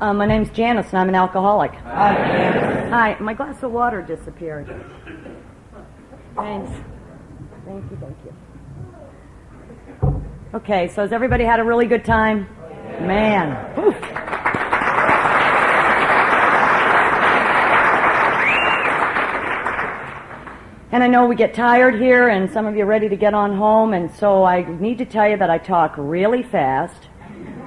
My name's Janice, and I'm an alcoholic. Hi, Janice. Hi. My glass of water disappeared. Thanks. Thank you. Okay, so has everybody had a really good time? Man. Whew. And I know we get tired here, and some of you are ready to get on home, and so I need to tell you that I talk really fast.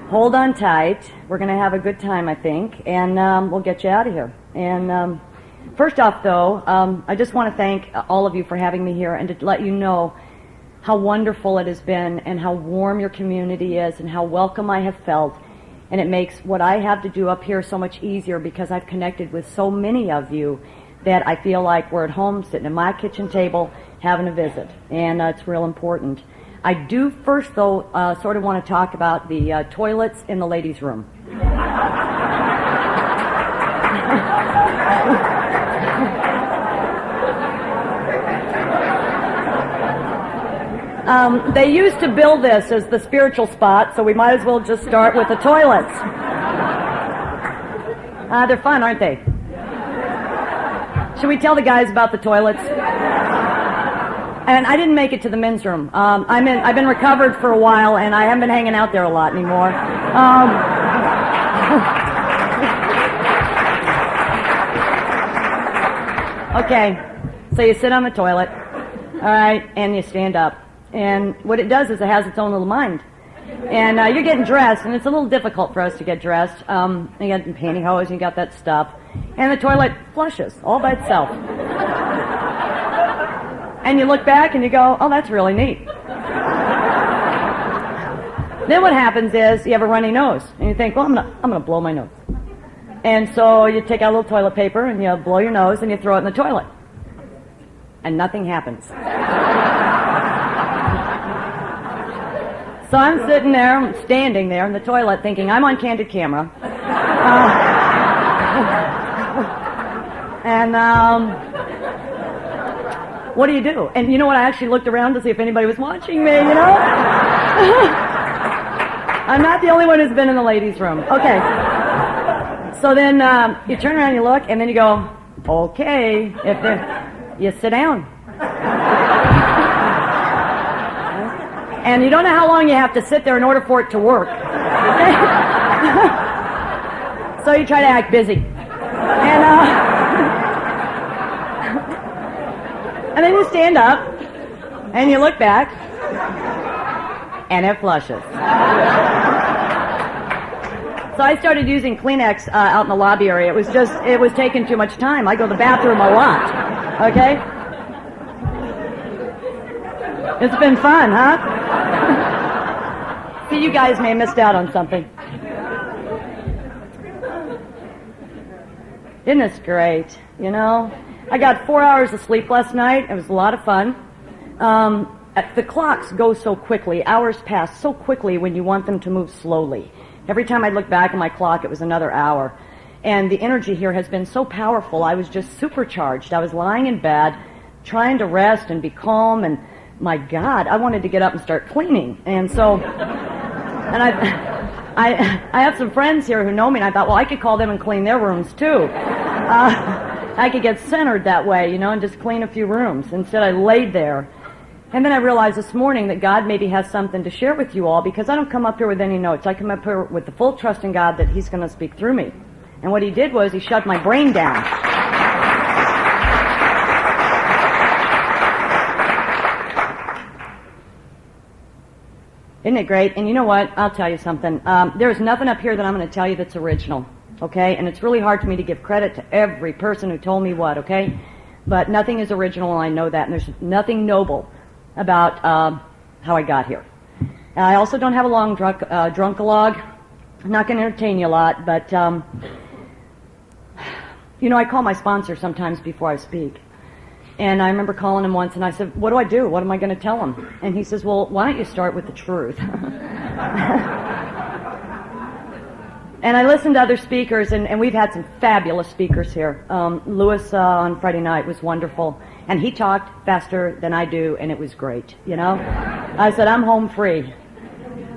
Hold on tight. We're going to have a good time, I think, and we'll get you out of here. And first off, though, I just want to thank all of you for having me here and to let you know how wonderful it has been and how warm your community is and how welcome I have felt. And it makes what I have to do up here so much easier because I've connected with so many of you that I feel like we're at home sitting at my kitchen table having a visit. And it's real important. I do first, though, sort of want to talk about the toilets in the ladies' room. They used to build this as the spiritual spot, so we might as well just start with the toilets. They're fun, aren't they? Should we tell the guys about the toilets? And I didn't make it to the men's room. I've been recovered for a while, and I haven't been hanging out there a lot anymore. Okay, so you sit on the toilet, all right, and you stand up. And what it does is it has its own little mind. And you're getting dressed, and it's a little difficult for us to get dressed. You got pantyhose, and you got that stuff. And the toilet flushes all by itself. And you look back and you go, oh, that's really neat. Then what happens is you have a runny nose. And you think, well, I'm gonna blow my nose. And so you take out a little toilet paper and you blow your nose and you throw it in the toilet. And nothing happens. So I'm sitting there, I'm standing there in the toilet thinking, I'm on candid camera. What do you do? And you know what? I actually looked around to see if anybody was watching me, you know? I'm not the only one who's been in the ladies' room. Okay. So then you turn around, you look, and then you go, okay, you sit down. And you don't know how long you have to sit there in order for it to work. So you try to act busy. And then you stand up, and you look back, and it flushes. So I started using Kleenex out in the lobby area. It was taking too much time. I go to the bathroom a lot, okay? It's been fun, huh? See, you guys may have missed out on something. Isn't this great, you know? I got 4 hours of sleep last night. It was a lot of fun. The clocks go so quickly. Hours pass so quickly when you want them to move slowly. Every time I look back at my clock, it was another hour. And the energy here has been so powerful. I was just supercharged. I was lying in bed, trying to rest and be calm, and my God, I wanted to get up and start cleaning. And so, and I have some friends here who know me, and I thought, well, I could call them and clean their rooms too. I could get centered that way, you know, and just clean a few rooms. Instead, I laid there. And then I realized this morning that God maybe has something to share with you all, because I don't come up here with any notes. I come up here with the full trust in God that He's going to speak through me. And what He did was He shut my brain down. Isn't it great? And you know what? I'll tell you something. There's nothing up here that I'm going to tell you that's original. Okay? And it's really hard for me to give credit to every person who told me what, okay? But nothing is original, and I know that, and there's nothing noble about how I got here. I also don't have a long drunk-a-log. I'm not going to entertain you a lot, but, you know, I call my sponsor sometimes before I speak. And I remember calling him once, and I said, what do I do? What am I going to tell him? And he says, well, why don't you start with the truth? And I listened to other speakers, and we've had some fabulous speakers here. Lewis on Friday night was wonderful, and he talked faster than I do, and it was great, you know? I said, I'm home free.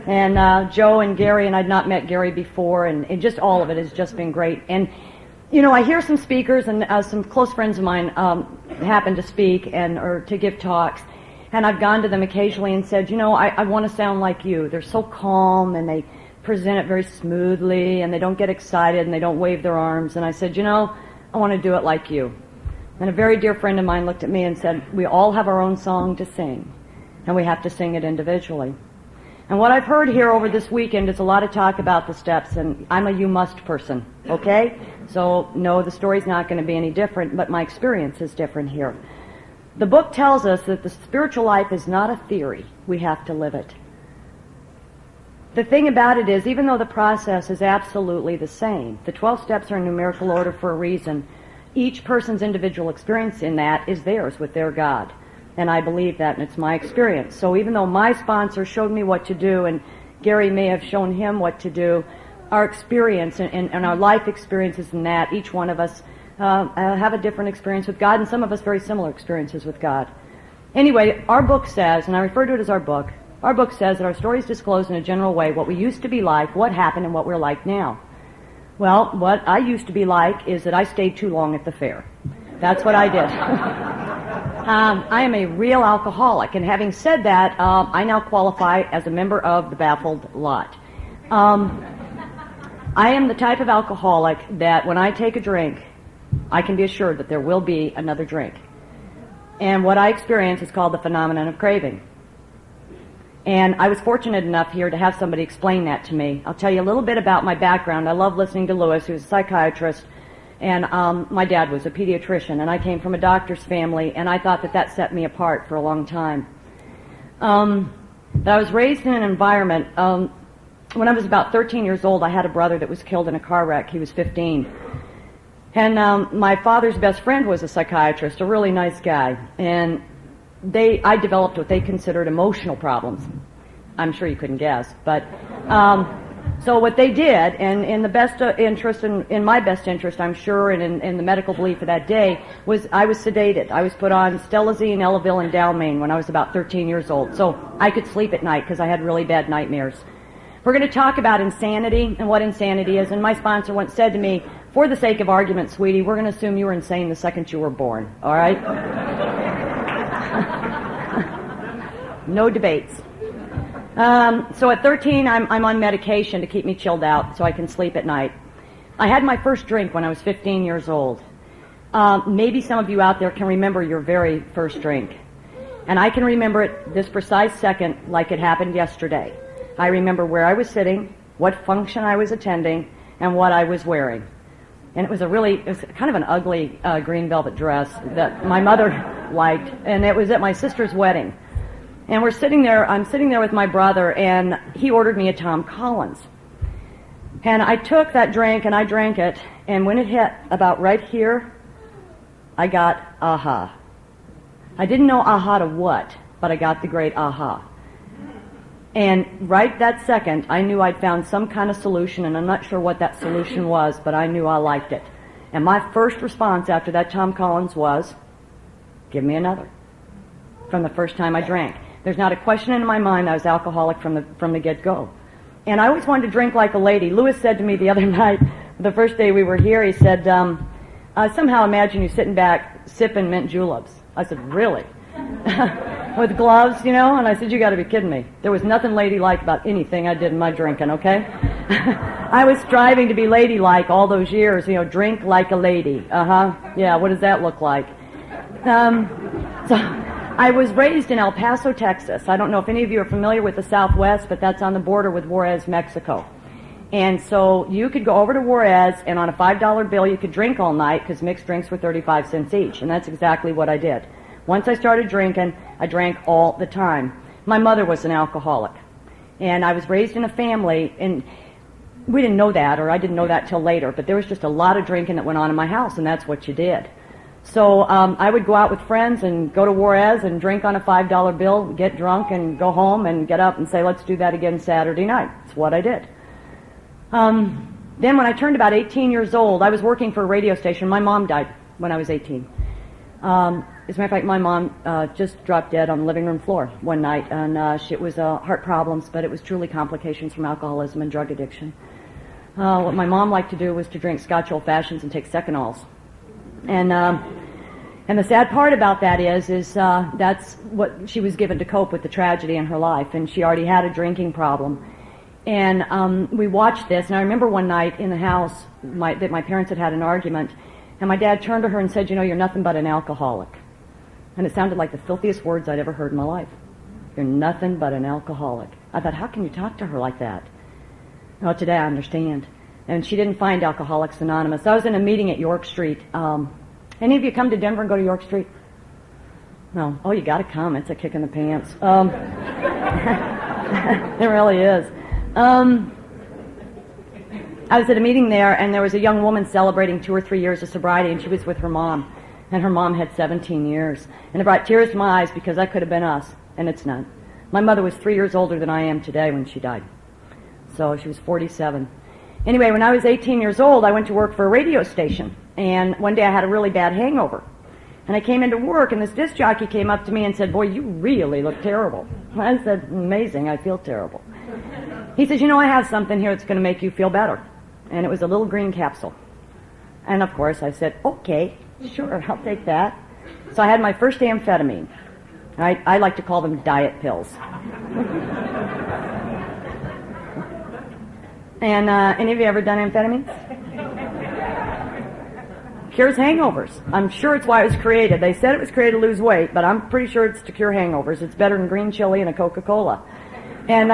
And Joe and Gary, and I'd not met Gary before, and just all of it has just been great. And, you know, I hear some speakers, and some close friends of mine happen to speak or to give talks, and I've gone to them occasionally and said, you know, I want to sound like you. They're so calm, and they present it very smoothly, and they don't get excited, and they don't wave their arms. And I said, you know, I want to do it like you. And a very dear friend of mine looked at me and said, we all have our own song to sing, and we have to sing it individually. And what I've heard here over this weekend is a lot of talk about the steps, and I'm a you must person, okay? So, no, the story's not going to be any different, but my experience is different here. The book tells us that the spiritual life is not a theory. We have to live it. The thing about it is, even though the process is absolutely the same, the 12 steps are in numerical order for a reason. Each person's individual experience in that is theirs with their God. And I believe that, and it's my experience. So even though my sponsor showed me what to do, and Gary may have shown him what to do, our experience and our life experiences in that, each one of us have a different experience with God, and some of us very similar experiences with God. Anyway, our book says, and I refer to it as our book says that our stories disclose in a general way what we used to be like, what happened, and what we're like now. Well, what I used to be like is that I stayed too long at the fair. That's what I did. I am a real alcoholic, and having said that, I now qualify as a member of the baffled lot. I am the type of alcoholic that when I take a drink, I can be assured that there will be another drink. And what I experience is called the phenomenon of craving. And I was fortunate enough here to have somebody explain that to me. I'll tell you a little bit about my background. I love listening to Lewis, who's a psychiatrist. And my dad was a pediatrician, and I came from a doctor's family, and I thought that set me apart for a long time. But I was raised in an environment, when I was about 13 years old, I had a brother that was killed in a car wreck. He was 15. And my father's best friend was a psychiatrist, a really nice guy. And I developed what they considered emotional problems. I'm sure you couldn't guess, but... So what they did, and in the best interest, in my best interest, I'm sure, and in the medical belief of that day, was I was sedated. I was put on Stelazine, Elavil, and Dalmane when I was about 13 years old. So I could sleep at night because I had really bad nightmares. We're going to talk about insanity and what insanity is, and my sponsor once said to me, for the sake of argument, sweetie, we're going to assume you were insane the second you were born, all right? No debates. So at 13, I'm on medication to keep me chilled out so I can sleep at night. I had my first drink when I was 15 years old. Maybe some of you out there can remember your very first drink. And I can remember it this precise second like it happened yesterday. I remember where I was sitting, what function I was attending, and what I was wearing. And it was kind of an ugly green velvet dress that my mother liked, and it was at my sister's wedding. And I'm sitting there with my brother, and he ordered me a Tom Collins. And I took that drink, and I drank it, and when it hit about right here, I got aha. I didn't know aha to what, but I got the great aha. And right that second, I knew I'd found some kind of solution, and I'm not sure what that solution was, but I knew I liked it. And my first response after that Tom Collins was, give me another, from the first time I drank. There's not a question in my mind. I was alcoholic from the get-go. And I always wanted to drink like a lady. Lewis said to me the other night, the first day we were here, he said, somehow imagine you sitting back sipping mint juleps. I said, really? With gloves, you know? And I said, you got to be kidding me. There was nothing ladylike about anything I did in my drinking, okay? I was striving to be ladylike all those years, you know, drink like a lady. Yeah, what does that look like? So... I was raised in El Paso, Texas. I don't know if any of you are familiar with the Southwest, but that's on the border with Juarez, Mexico. And so you could go over to Juarez, and on a $5 bill you could drink all night because mixed drinks were 35 cents each. And that's exactly what I did. Once I started drinking, I drank all the time. My mother was an alcoholic. And I was raised in a family, and we didn't know that, or I didn't know that till later, but there was just a lot of drinking that went on in my house, and that's what you did. So I would go out with friends and go to Juarez and drink on a $5 bill, get drunk, and go home and get up and say, let's do that again Saturday night. That's what I did. Then when I turned about 18 years old, I was working for a radio station. My mom died when I was 18. As a matter of fact, my mom just dropped dead on the living room floor one night, and it was heart problems, but it was truly complications from alcoholism and drug addiction. What my mom liked to do was to drink Scotch Old Fashions and take Secanols. And the sad part about that is that's what she was given to cope with the tragedy in her life, and she already had a drinking problem. And we watched this, and I remember one night in the house that my parents had an argument, and my dad turned to her and said, "You know, you're nothing but an alcoholic." And it sounded like the filthiest words I'd ever heard in my life. "You're nothing but an alcoholic." I thought, how can you talk to her like that? Oh, today I understand. And she didn't find Alcoholics Anonymous. I was in a meeting at York Street. Any of you come to Denver and go to York Street? No. Oh, you got to come. It's a kick in the pants. It really is. I was at a meeting there, and there was a young woman celebrating 2 or 3 years of sobriety, and she was with her mom. And her mom had 17 years. And it brought tears to my eyes because that could have been us, and it's not. My mother was 3 years older than I am today when she died. So she was 47. Anyway, when I was 18 years old, I went to work for a radio station. And one day I had a really bad hangover. And I came into work, and this disc jockey came up to me and said, "Boy, you really look terrible." I said, "Amazing, I feel terrible." He says, "You know, I have something here that's going to make you feel better." And it was a little green capsule. And of course I said, "Okay, sure, I'll take that." So I had my first amphetamine. I like to call them diet pills. And any of you ever done amphetamines? Cures hangovers. I'm sure it's why it was created. They said it was created to lose weight, but I'm pretty sure it's to cure hangovers. It's better than green chili and a Coca-Cola. And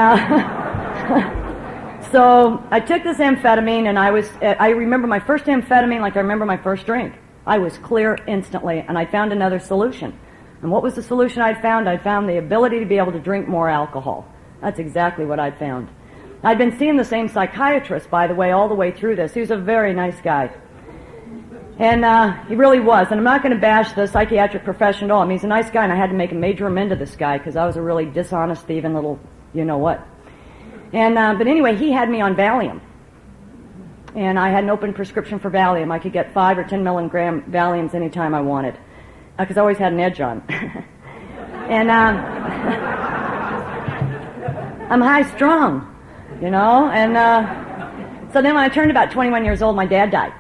so I took this amphetamine, and I remember my first amphetamine like I remember my first drink. I was clear instantly, and I found another solution. And what was the solution I'd found? I'd found the ability to be able to drink more alcohol. That's exactly what I'd found. I'd been seeing the same psychiatrist, by the way, all the way through this. He was a very nice guy. And he really was. And I'm not going to bash the psychiatric profession at all. I mean, he's a nice guy, and I had to make a major amend to this guy because I was a really dishonest, thieving little you-know-what. And but anyway, he had me on Valium. And I had an open prescription for Valium. I could get 5 or 10 milligram Valiums anytime I wanted because I always had an edge on. And I'm high-strung, you know. And so then when I turned about 21 years old, my dad died.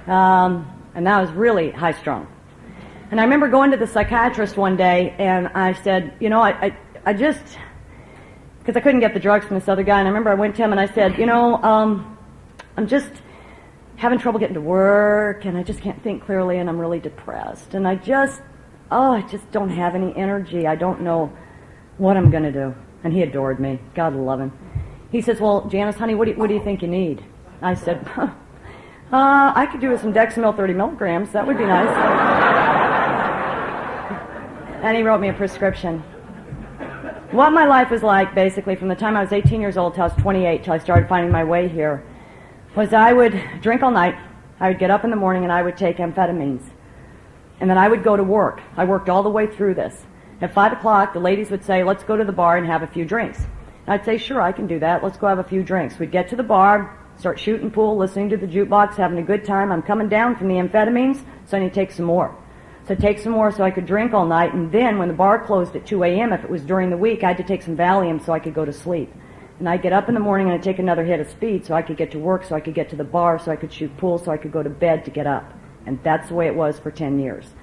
And that was really high-strung. And I remember going to the psychiatrist one day, and I said, you know, I just, because I couldn't get the drugs from this other guy, and I remember I went to him and I said, you know, I'm just having trouble getting to work, and I just can't think clearly, and I'm really depressed, and I just don't have any energy. I don't know what I'm going to do. And he adored me. God love him. He says, well, Janice, honey, what do you think you need? I said, I could do with some Dexamyl 30 milligrams. That would be nice. And he wrote me a prescription. What my life was like, basically, from the time I was 18 years old till I was 28, till I started finding my way here, was I would drink all night, I would get up in the morning, and I would take amphetamines. And then I would go to work. I worked all the way through this. At 5 o'clock, the ladies would say, let's go to the bar and have a few drinks. And I'd say, sure, I can do that. Let's go have a few drinks. We'd get to the bar, start shooting pool, listening to the jukebox, having a good time. I'm coming down from the amphetamines, so I need to take some more. So I'd take some more so I could drink all night, and then when the bar closed at 2 a.m., if it was during the week, I had to take some Valium so I could go to sleep. And I'd get up in the morning and I'd take another hit of speed so I could get to work, so I could get to the bar, so I could shoot pool, so I could go to bed to get up. And that's the way it was for 10 years.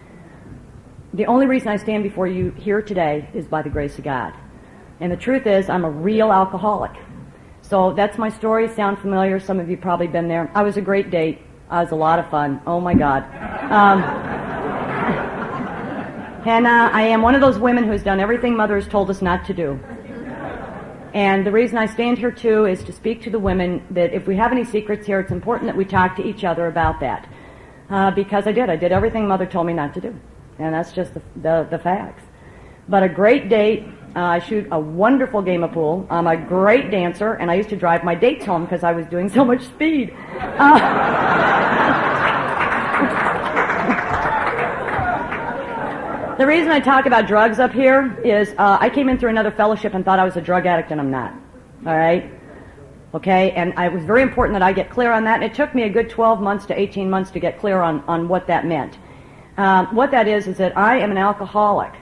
The only reason I stand before you here today is by the grace of God. And the truth is, I'm a real alcoholic. So that's my story. Sound familiar? Some of you probably been there. I was a great date. I was a lot of fun. Oh my God. And I am one of those women who's done everything Mother has told us not to do. And the reason I stand here too is to speak to the women that if we have any secrets here, it's important that we talk to each other about that. Because I did everything Mother told me not to do. And that's just the facts. But a great date, I shoot a wonderful game of pool. I'm a great dancer, and I used to drive my dates home because I was doing so much speed. The reason I talk about drugs up here is I came in through another fellowship and thought I was a drug addict, and I'm not. All right? Okay? And it was very important that I get clear on that, and it took me a good 12 months to 18 months to get clear on what that meant. What that is that I am an alcoholic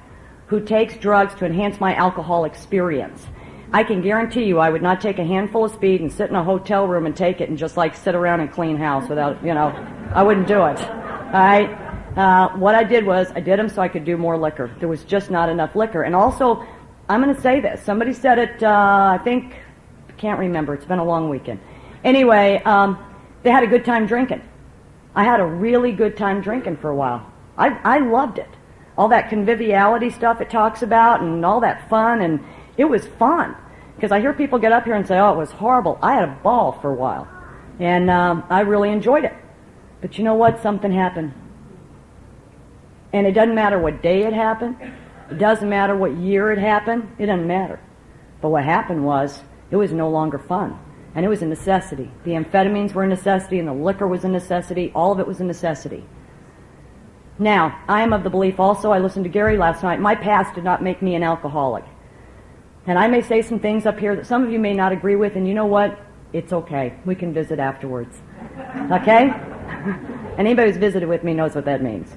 who takes drugs to enhance my alcohol experience. I can guarantee you I would not take a handful of speed and sit in a hotel room and take it and just like sit around and clean house without, I wouldn't do it. All right? What I did was I did them so I could do more liquor. There was just not enough liquor. And also, I'm going to say this. Somebody said it, I can't remember. It's been a long weekend. Anyway, they had a good time drinking. I had a really good time drinking for a while. I loved it. All that conviviality stuff it talks about and all that fun, and it was fun. Because I hear people get up here and say, oh, it was horrible. I had a ball for a while. And I really enjoyed it. But you know what? Something happened. And it doesn't matter what day it happened. It doesn't matter what year it happened. It doesn't matter. But what happened was, it was no longer fun. And it was a necessity. The amphetamines were a necessity, and the liquor was a necessity. All of it was a necessity. Now, I am of the belief also, I listened to Gary last night, my past did not make me an alcoholic. And I may say some things up here that some of you may not agree with, and you know what? It's okay. We can visit afterwards. Okay? And anybody who's visited with me knows what that means.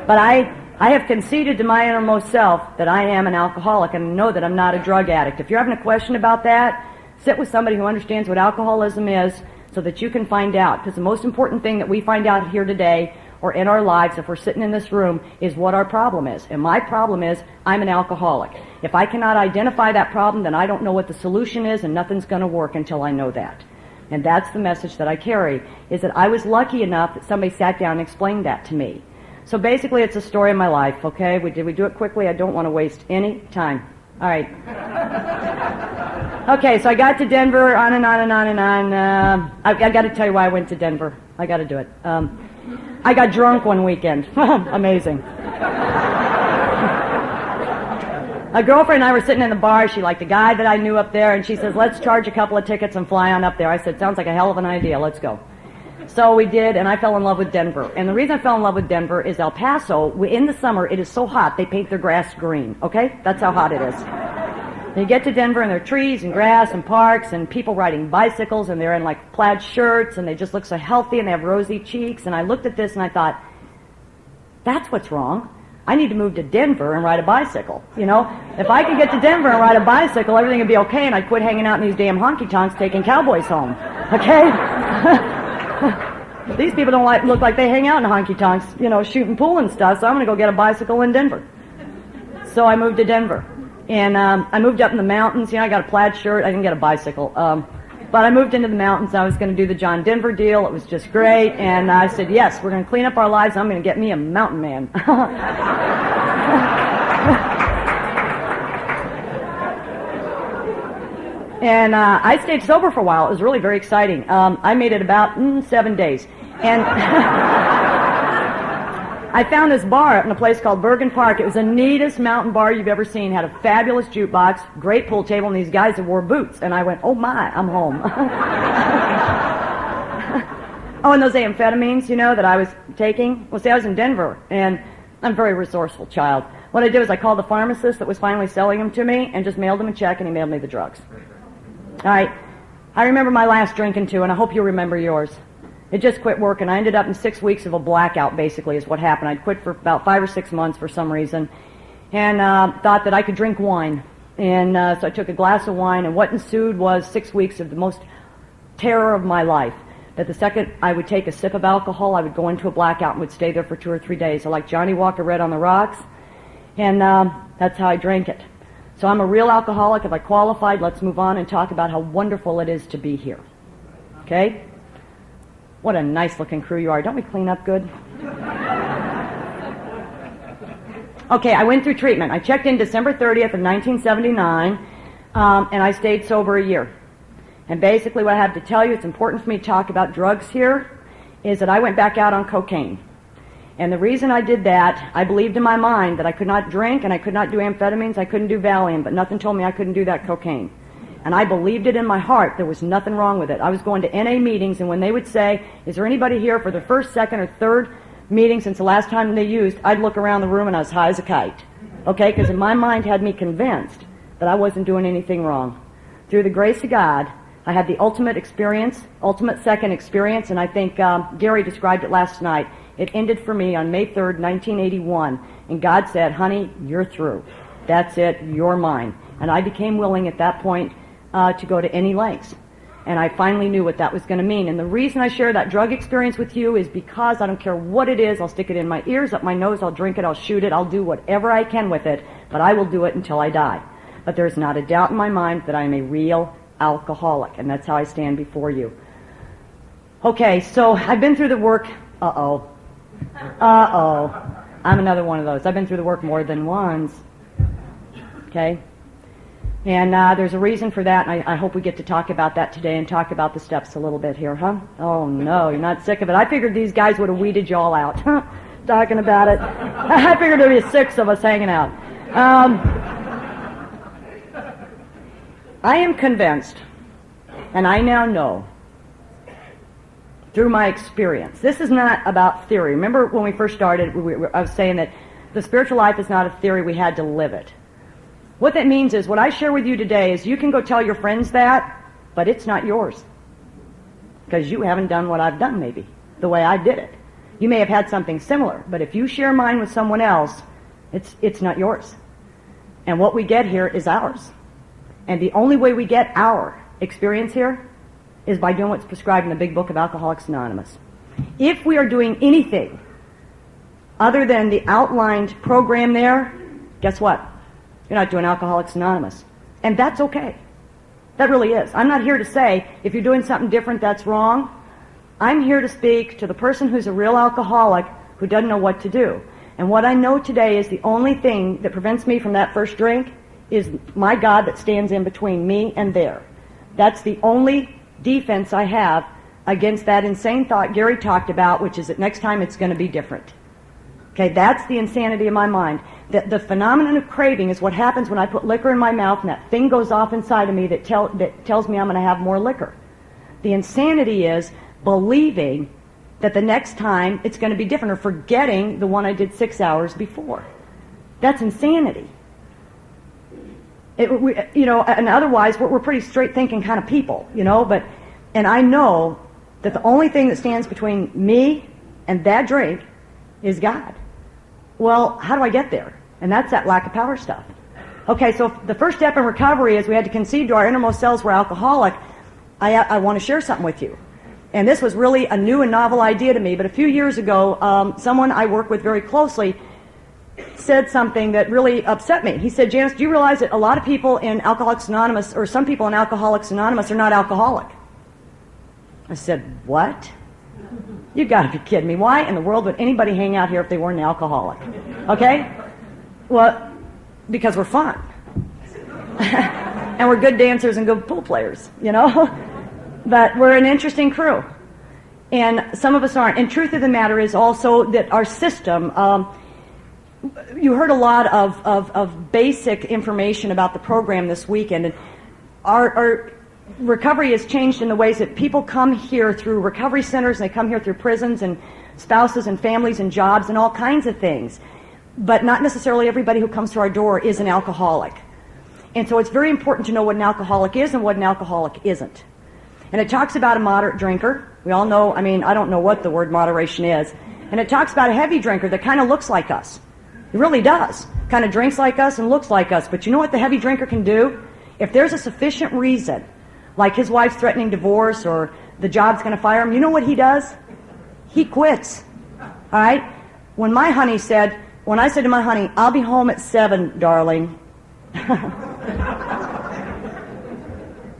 But I have conceded to my innermost self that I am an alcoholic and know that I'm not a drug addict. If you're having a question about that, sit with somebody who understands what alcoholism is so that you can find out. Because the most important thing that we find out here today or in our lives, if we're sitting in this room, is what our problem is. And my problem is I'm an alcoholic. If I cannot identify that problem, then I don't know what the solution is, and nothing's going to work until I know that. And that's the message that I carry, is that I was lucky enough that somebody sat down and explained that to me. So basically it's a story of my life, okay? Did we do it quickly? I don't want to waste any time. All right. Okay, so I got to Denver, on and on and on and on. I got to tell you why I went to Denver. I got to do it. I got drunk one weekend. Amazing. A girlfriend and I were sitting in the bar. She liked a guy that I knew up there, and she says, let's charge a couple of tickets and fly on up there. I said, sounds like a hell of an idea. Let's go. So we did, and I fell in love with Denver. And the reason I fell in love with Denver is El Paso, in the summer, it is so hot, they paint their grass green, okay? That's how hot it is. And you get to Denver, and there are trees and grass and parks and people riding bicycles, and they're in, like, plaid shirts, and they just look so healthy, and they have rosy cheeks. And I looked at this, and I thought, that's what's wrong. I need to move to Denver and ride a bicycle, you know? If I could get to Denver and ride a bicycle, everything would be okay, and I'd quit hanging out in these damn honky-tonks taking cowboys home, okay? These people don't look like they hang out in honky-tonks, shooting pool and stuff, so I'm going to go get a bicycle in Denver. So I moved to Denver. And I moved up in the mountains. I got a plaid shirt. I didn't get a bicycle. But I moved into the mountains. I was going to do the John Denver deal. It was just great. And I said, yes, we're going to clean up our lives. I'm going to get me a mountain man. And I stayed sober for a while. It was really very exciting. I made it about 7 days. And I found this bar in a place called Bergen Park. It was the neatest mountain bar you've ever seen. Had a fabulous jukebox, great pool table, and these guys that wore boots. And I went, oh my, I'm home. Oh, and those amphetamines, that I was taking. Well, see, I was in Denver, and I'm a very resourceful child. What I did was I called the pharmacist that was finally selling them to me and just mailed him a check, and he mailed me the drugs. All right. I remember my last drinking, too, and I hope you remember yours. It just quit working. I ended up in 6 weeks of a blackout, basically, is what happened. I'd quit for about 5 or 6 months for some reason, and thought that I could drink wine. And so I took a glass of wine, and what ensued was 6 weeks of the most terror of my life. That the second I would take a sip of alcohol, I would go into a blackout and would stay there for 2 or 3 days. I like Johnny Walker Red on the Rocks, and that's how I drank it. So I'm a real alcoholic. If I qualified, let's move on and talk about how wonderful it is to be here. Okay? What a nice-looking crew you are. Don't we clean up good? Okay, I went through treatment. I checked in December 30th of 1979, and I stayed sober a year. And basically what I have to tell you, it's important for me to talk about drugs here, is that I went back out on cocaine. And the reason I did that, I believed in my mind that I could not drink and I could not do amphetamines, I couldn't do Valium, but nothing told me I couldn't do that cocaine. And I believed it in my heart. There was nothing wrong with it. I was going to NA meetings, and when they would say, is there anybody here for the first, second, or third meeting since the last time they used, I'd look around the room and I was high as a kite. Okay? Because in my mind had me convinced that I wasn't doing anything wrong. Through the grace of God, I had the ultimate experience, ultimate second experience, and I think Gary described it last night. It ended for me on May 3rd, 1981, and God said, honey, you're through. That's it, you're mine. And I became willing at that point to go to any lengths. And I finally knew what that was going to mean. And the reason I share that drug experience with you is because I don't care what it is. I'll stick it in my ears, up my nose, I'll drink it, I'll shoot it, I'll do whatever I can with it, but I will do it until I die. But there's not a doubt in my mind that I am a real alcoholic, and that's how I stand before you. Okay, so I've been through the work. I'm another one of those. I've been through the work more than once. Okay? And there's a reason for that, and I hope we get to talk about that today and talk about the steps a little bit here, huh? Oh, no, you're not sick of it. I figured these guys would have weeded you all out, talking about it. I figured there'd be 6 of us hanging out. I am convinced, and I now know, through my experience, this is not about theory. Remember when we first started, I was saying that the spiritual life is not a theory, we had to live it. What that means is, what I share with you today is you can go tell your friends that, but it's not yours. Because you haven't done what I've done, maybe, the way I did it. You may have had something similar, but if you share mine with someone else, it's not yours. And what we get here is ours. And the only way we get our experience here is by doing what's prescribed in the big book of Alcoholics Anonymous. If we are doing anything other than the outlined program there, guess what? You're not doing Alcoholics Anonymous. And that's okay. That really is. I'm not here to say, if you're doing something different, that's wrong. I'm here to speak to the person who's a real alcoholic who doesn't know what to do. And what I know today is the only thing that prevents me from that first drink is my God that stands in between me and there. That's the only defense I have against that insane thought Gary talked about, which is that next time it's going to be different. Okay, that's the insanity of my mind. The phenomenon of craving is what happens when I put liquor in my mouth and that thing goes off inside of me that tells me I'm going to have more liquor. The insanity is believing that the next time it's going to be different, or forgetting the one I did 6 hours before. That's insanity. And otherwise, we're pretty straight-thinking kind of people, and I know that the only thing that stands between me and that drink is God. Well, how do I get there? And that's that lack of power stuff. Okay, so the first step in recovery is we had to concede to our innermost selves we're alcoholic. I want to share something with you. And this was really a new and novel idea to me, but a few years ago, someone I work with very closely said something that really upset me. He said, Janice, do you realize that a lot of people in Alcoholics Anonymous, or some people in Alcoholics Anonymous, are not alcoholic? I said, what? You've got to be kidding me. Why in the world would anybody hang out here if they weren't an alcoholic? Okay? Well, because we're fun. And we're good dancers and good pool players, But we're an interesting crew. And some of us aren't. And truth of the matter is also that our system, you heard a lot of basic information about the program this weekend. And our recovery has changed in the ways that people come here through recovery centers, and they come here through prisons and spouses and families and jobs and all kinds of things. But not necessarily everybody who comes to our door is an alcoholic. And so it's very important to know what an alcoholic is and what an alcoholic isn't. And it talks about a moderate drinker. We all know, I don't know what the word moderation is. And it talks about a heavy drinker that kind of looks like us. He really does. Kind of drinks like us and looks like us. But you know what the heavy drinker can do? If there's a sufficient reason, like his wife's threatening divorce or the job's going to fire him, you know what he does? He quits. All right? When I said to my honey, I'll be home at 7, darling.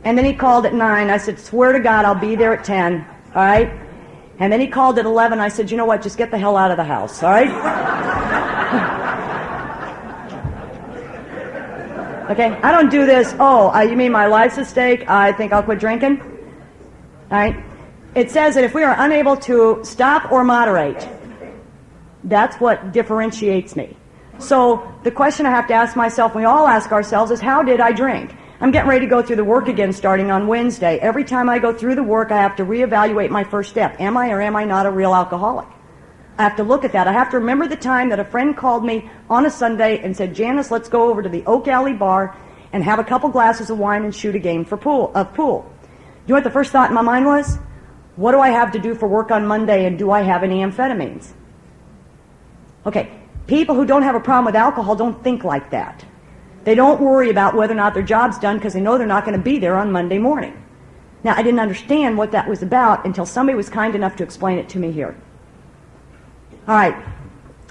And then he called at 9. I said, swear to God, I'll be there at 10. All right? And then he called at 11. I said, you know what? Just get the hell out of the house. All right? Okay? I don't do this, you mean my life's at stake? I think I'll quit drinking? All right? It says that if we are unable to stop or moderate, that's what differentiates me. So the question I have to ask myself, and we all ask ourselves, is how did I drink? I'm getting ready to go through the work again starting on Wednesday. Every time I go through the work, I have to reevaluate my first step. Am I or am I not a real alcoholic? I have to look at that. I have to remember the time that a friend called me on a Sunday and said, Janice, let's go over to the Oak Alley bar and have a couple glasses of wine and shoot a game of pool. You know what the first thought in my mind was? What do I have to do for work on Monday, and do I have any amphetamines? Okay, people who don't have a problem with alcohol don't think like that. They don't worry about whether or not their job's done because they know they're not going to be there on Monday morning. Now, I didn't understand what that was about until somebody was kind enough to explain it to me here. All right.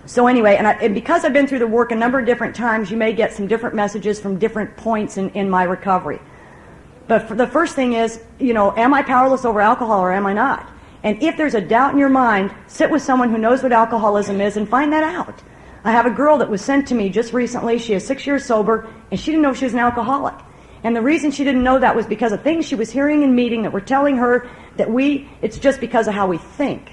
So anyway, and because I've been through the work a number of different times, you may get some different messages from different points in my recovery. But the first thing is, am I powerless over alcohol or am I not? And if there's a doubt in your mind, sit with someone who knows what alcoholism is and find that out. I have a girl that was sent to me just recently. She is 6 years sober, and she didn't know she was an alcoholic. And the reason she didn't know that was because of things she was hearing in meeting that were telling her that it's just because of how we think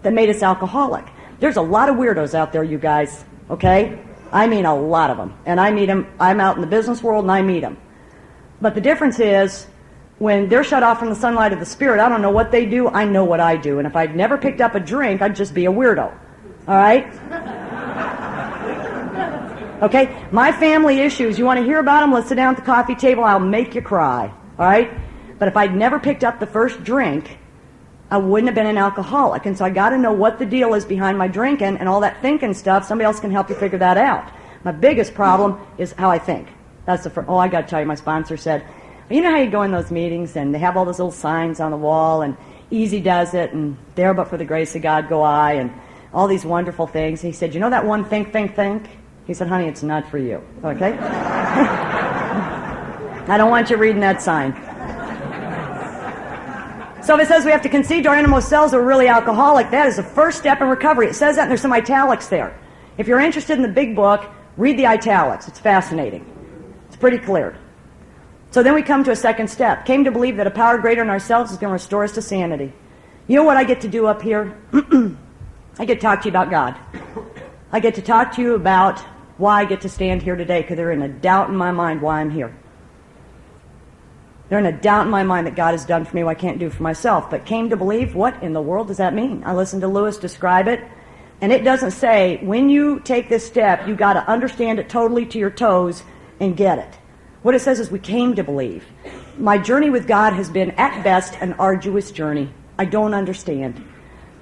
that made us alcoholic. There's a lot of weirdos out there, you guys, okay? I mean a lot of them. And I meet them. I'm out in the business world, and I meet them. But the difference is, when they're shut off from the sunlight of the Spirit, I don't know what they do, I know what I do. And if I'd never picked up a drink, I'd just be a weirdo. All right? Okay? My family issues, you want to hear about them? Let's sit down at the coffee table, I'll make you cry. All right? But if I'd never picked up the first drink, I wouldn't have been an alcoholic. And so I got to know what the deal is behind my drinking and all that thinking stuff. Somebody else can help you figure that out. My biggest problem is how I think. That's the first. Oh, I got to tell you, my sponsor said, you know how you go in those meetings and they have all those little signs on the wall and easy does it and there but for the grace of God go I and all these wonderful things. He said, you know that one think? He said, honey, it's not for you. Okay? I don't want you reading that sign. So if it says we have to concede to our innermost selves that we're really alcoholic, that is the first step in recovery. It says that and there's some italics there. If you're interested in the big book, read the italics. It's fascinating. It's pretty clear. So then we come to a second step. Came to believe that a power greater than ourselves is going to restore us to sanity. You know what I get to do up here? I get to talk to you about God. I get to talk to you about why I get to stand here today, because there isn't a doubt in my mind why I'm here. There isn't a doubt in my mind that God has done for me what I can't do for myself. But came to believe, what in the world does that mean? I listened to Lewis describe it, and it doesn't say, when you take this step, you got to understand it totally to your toes and get it. What it says is we came to believe. My journey with God has been, at best, an arduous journey. I don't understand.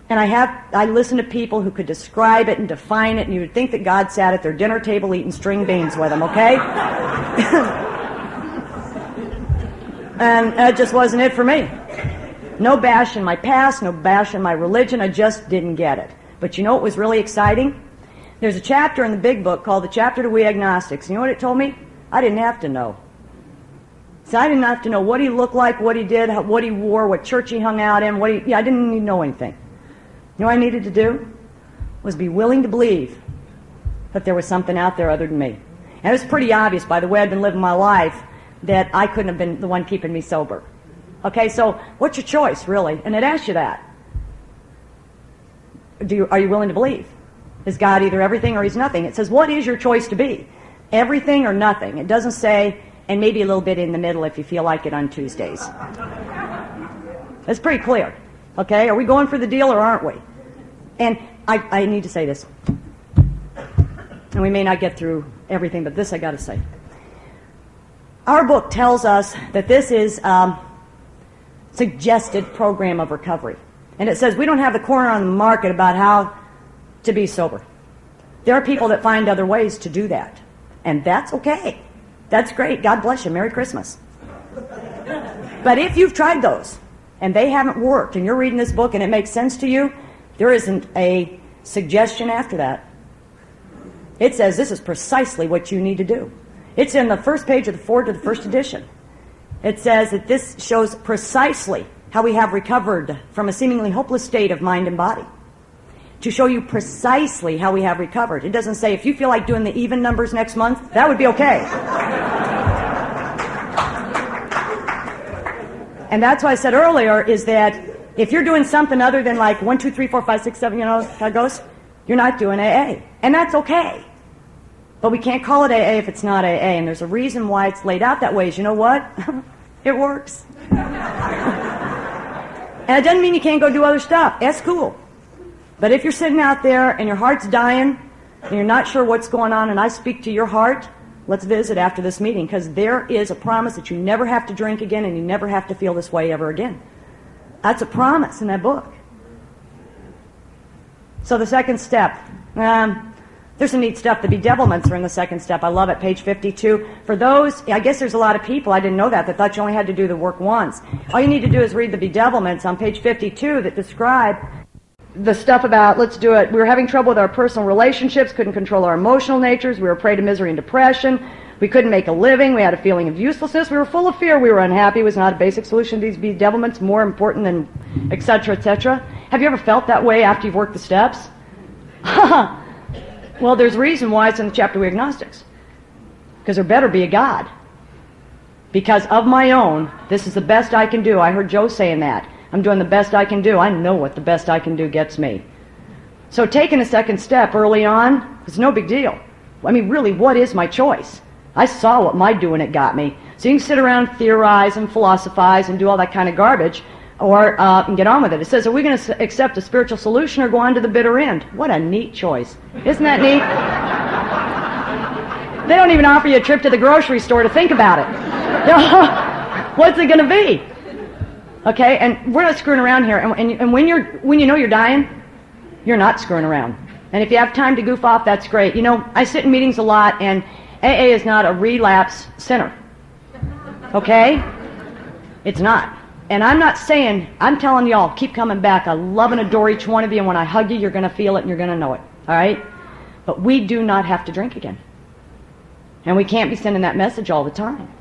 And I listen to people who could describe it and define it, and you would think that God sat at their dinner table eating string beans with them, okay? And that just wasn't it for me. No bash in my past, no bash in my religion, I just didn't get it. But you know what was really exciting? There's a chapter in the big book called the Chapter to We Agnostics. You know what it told me? I didn't have to know. So I didn't have to know what he looked like, what he did, what he wore, what church he hung out in, I didn't need to know anything. You know what I needed to do? Was be willing to believe that there was something out there other than me. And it was pretty obvious by the way I'd been living my life that I couldn't have been the one keeping me sober. Okay, so what's your choice, really? And it asks you that. Are you willing to believe? Is God either everything or he's nothing? It says, what is your choice to be? Everything or nothing. It doesn't say, and maybe a little bit in the middle if you feel like it on Tuesdays. It's pretty clear. Okay, are we going for the deal or aren't we? And I need to say this. And we may not get through everything, but this I got to say. Our book tells us that this is a suggested program of recovery. And it says we don't have the corner on the market about how to be sober. There are people that find other ways to do that. And that's okay. That's great. God bless you. Merry Christmas. But if you've tried those and they haven't worked and you're reading this book and it makes sense to you, there isn't a suggestion after that. It says this is precisely what you need to do. It's in the first page of the foreword to the first edition. It says that this shows precisely how we have recovered from a seemingly hopeless state of mind and body. To show you precisely how we have recovered. It doesn't say if you feel like doing the even numbers next month, that would be okay. And that's why I said earlier is that if you're doing something other than like 1, 2, 3, 4, 5, 6, 7, you know how it goes, you're not doing AA. And that's okay. But we can't call it AA if it's not AA. And there's a reason why it's laid out that way. Is you know what? It works. And it doesn't mean you can't go do other stuff. That's cool. But if you're sitting out there and your heart's dying and you're not sure what's going on, and I speak to your heart, let's visit after this meeting, because there is a promise that you never have to drink again and you never have to feel this way ever again. That's a promise in that book. So the second step, there's some neat stuff. The bedevilments are in the second step. I love it, page 52. For those, I guess there's a lot of people, I didn't know that thought you only had to do the work once. All you need to do is read the bedevilments on page 52 that describe the stuff about, let's do it, we were having trouble with our personal relationships, couldn't control our emotional natures, we were prey to misery and depression, we couldn't make a living, we had a feeling of uselessness, we were full of fear, we were unhappy, was not a basic solution to these bedevilments more important than etc., etc. Have you ever felt that way after you've worked the steps? Well, there's a reason why it's in the chapter We Agnostics. Because there better be a God. Because of my own, this is the best I can do. I heard Joe saying that. I'm doing the best I can do. I know what the best I can do gets me. So taking a second step early on is no big deal. I mean, really, what is my choice? I saw what my doing it got me. So you can sit around, theorize and philosophize and do all that kind of garbage, or and get on with it. It says, are we going to accept a spiritual solution or go on to the bitter end? What a neat choice. Isn't that neat? They don't even offer you a trip to the grocery store to think about it. What's it going to be? Okay, and we're not screwing around here. And when you know you're dying, you're not screwing around. And if you have time to goof off, that's great. You know, I sit in meetings a lot, and AA is not a relapse center. Okay? It's not. And I'm not saying, I'm telling y'all, keep coming back. I love and adore each one of you, and when I hug you, you're going to feel it and you're going to know it. All right? But we do not have to drink again. And we can't be sending that message all the time.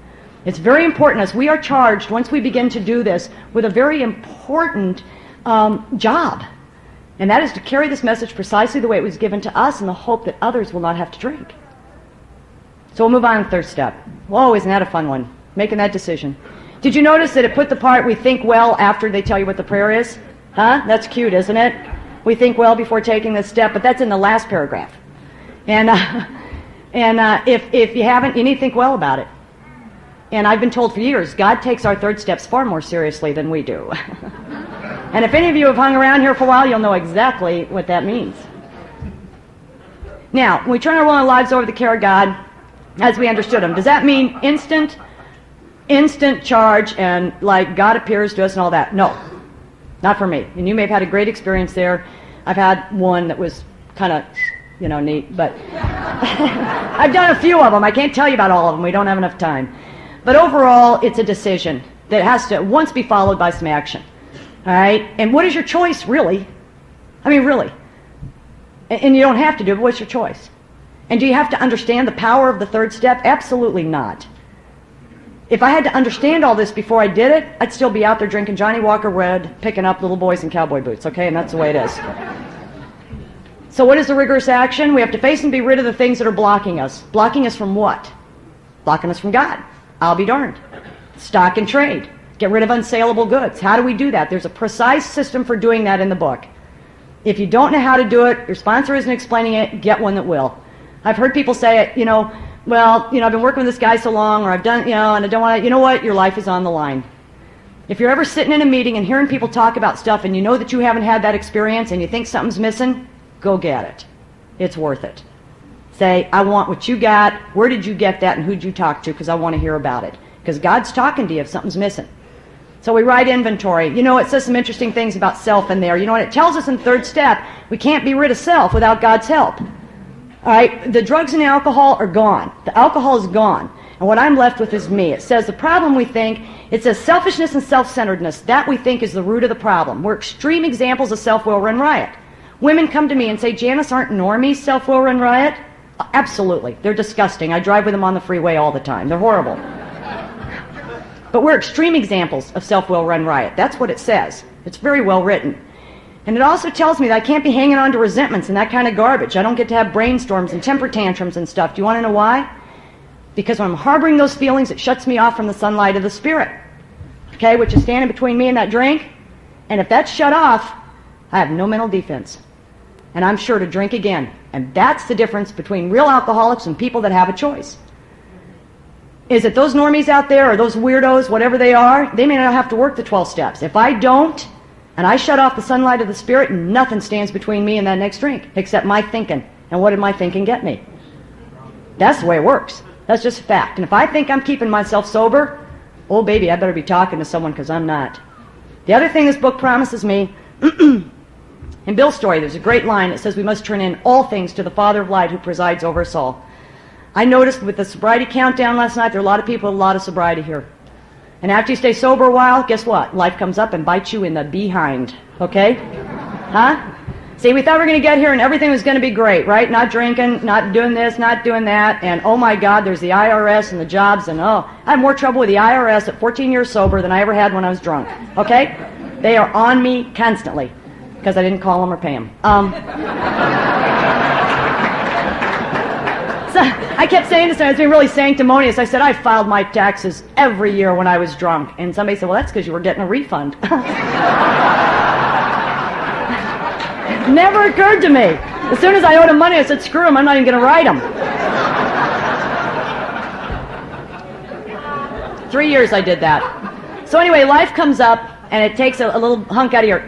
It's very important, as we are charged, once we begin to do this, with a very important job. And that is to carry this message precisely the way it was given to us in the hope that others will not have to drink. So we'll move on to the third step. Whoa, isn't that a fun one? Making that decision. Did you notice that it put the part, we think well after they tell you what the prayer is? Huh? That's cute, isn't it? We think well before taking this step, but that's in the last paragraph. And if you haven't, you need to think well about it. And I've been told for years, God takes our third steps far more seriously than we do. And if any of you have hung around here for a while, you'll know exactly what that means. Now, when we turn our will and lives over to the care of God, as we understood them, does that mean instant charge and like God appears to us and all that? No, not for me. And you may have had a great experience there. I've had one that was kind of, neat, but I've done a few of them. I can't tell you about all of them. We don't have enough time. But overall, it's a decision that has to once be followed by some action. All right? And what is your choice, really? I mean, really. And you don't have to do it, but what's your choice? And do you have to understand the power of the third step? Absolutely not. If I had to understand all this before I did it, I'd still be out there drinking Johnny Walker Red, picking up little boys in cowboy boots, okay? And that's the way it is. So what is the rigorous action? We have to face and be rid of the things that are blocking us. Blocking us from what? Blocking us from God. I'll be darned. Stock and trade. Get rid of unsaleable goods. How do we do that? There's a precise system for doing that in the book. If you don't know how to do it, your sponsor isn't explaining it, get one that will. I've heard people say, well, I've been working with this guy so long, or I've done, and I don't want to, you know what? Your life is on the line. If you're ever sitting in a meeting and hearing people talk about stuff and you know that you haven't had that experience and you think something's missing, go get it. It's worth it. Say, I want what you got. Where did you get that and who'd you talk to? Because I want to hear about it. Because God's talking to you if something's missing. So we write inventory. It says some interesting things about self in there. It tells us in the third step, we can't be rid of self without God's help. All right, the drugs and the alcohol are gone. The alcohol is gone. And what I'm left with is me. It says the problem we think, it says selfishness and self-centeredness. That we think is the root of the problem. We're extreme examples of self-will run riot. Women come to me and say, Janice, aren't normies self-will run riot? Absolutely. They're disgusting. I drive with them on the freeway all the time. They're horrible. But we're extreme examples of self-will run riot. That's what it says. It's very well written. And it also tells me that I can't be hanging on to resentments and that kind of garbage. I don't get to have brainstorms and temper tantrums and stuff. Do you want to know why? Because when I'm harboring those feelings, it shuts me off from the sunlight of the Spirit. Okay, which is standing between me and that drink. And if that's shut off, I have no mental defense. And I'm sure to drink again. And that's the difference between real alcoholics and people that have a choice. Is that those normies out there, or those weirdos, whatever they are, they may not have to work the 12 steps. If I don't, and I shut off the sunlight of the Spirit, nothing stands between me and that next drink, except my thinking. And what did my thinking get me? That's the way it works. That's just a fact. And if I think I'm keeping myself sober, oh baby, I better be talking to someone, because I'm not. The other thing this book promises me, in Bill's story, there's a great line that says we must turn in all things to the Father of light who presides over us all. I noticed with the sobriety countdown last night, there are a lot of people with a lot of sobriety here. And after you stay sober a while, guess what? Life comes up and bites you in the behind. Okay? Huh? See, we thought we were going to get here and everything was going to be great, right? Not drinking, not doing this, not doing that, and oh my God, there's the IRS and the jobs, and oh, I had more trouble with the IRS at 14 years sober than I ever had when I was drunk. Okay? They are on me constantly because I didn't call them or pay them. So I kept saying this, and I was being really sanctimonious. I said, I filed my taxes every year when I was drunk. And somebody said, well, that's because you were getting a refund. Never occurred to me. As soon as I owed him money, I said, screw him, I'm not even going to write him. 3 years I did that. So anyway, life comes up, and it takes a little hunk out of your...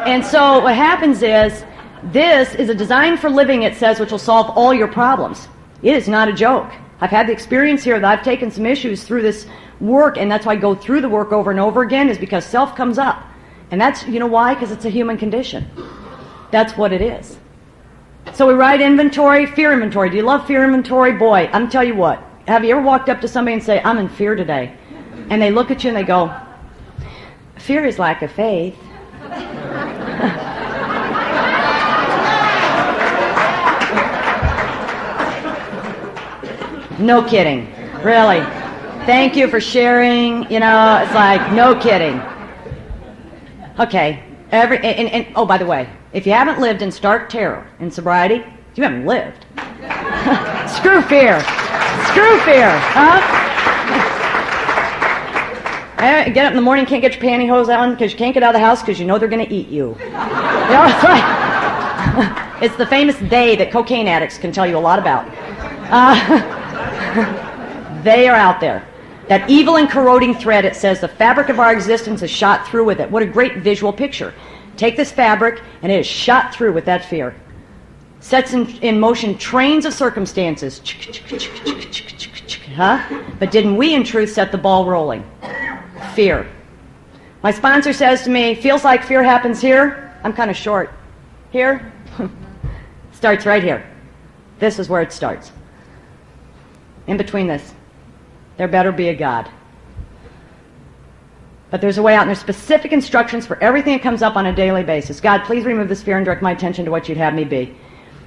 And so what happens is, this is a design for living, it says, which will solve all your problems. It is not a joke. I've had the experience here that I've taken some issues through this work, and that's why I go through the work over and over again, is because self comes up. And that's, you know why? Because it's a human condition. That's what it is. So we write inventory, fear inventory. Do you love fear inventory? Boy, I'm tell you what. Have you ever walked up to somebody and say, I'm in fear today? And they look at you and they go, fear is lack of faith. No kidding. Really. Thank you for sharing. You know, it's like, no kidding. Okay. And oh, by the way, if you haven't lived in stark terror in sobriety, you haven't lived. Screw fear. Screw fear. Huh? Get up in the morning, can't get your pantyhose on because you can't get out of the house because you know they're going to eat you. You know, it's like, it's the famous they that cocaine addicts can tell you a lot about. They are out there. That evil and corroding thread, it says, the fabric of our existence is shot through with it. What a great visual picture. Take this fabric, and it is shot through with that fear. Sets in motion trains of circumstances. Huh? But didn't we, in truth, set the ball rolling? Fear. My sponsor says to me, feels like fear happens here. I'm kind of short. Here? Starts right here. This is where it starts. In between this. There better be a God. But there's a way out, and there's specific instructions for everything that comes up on a daily basis. God, please remove this fear and direct my attention to what you'd have me be.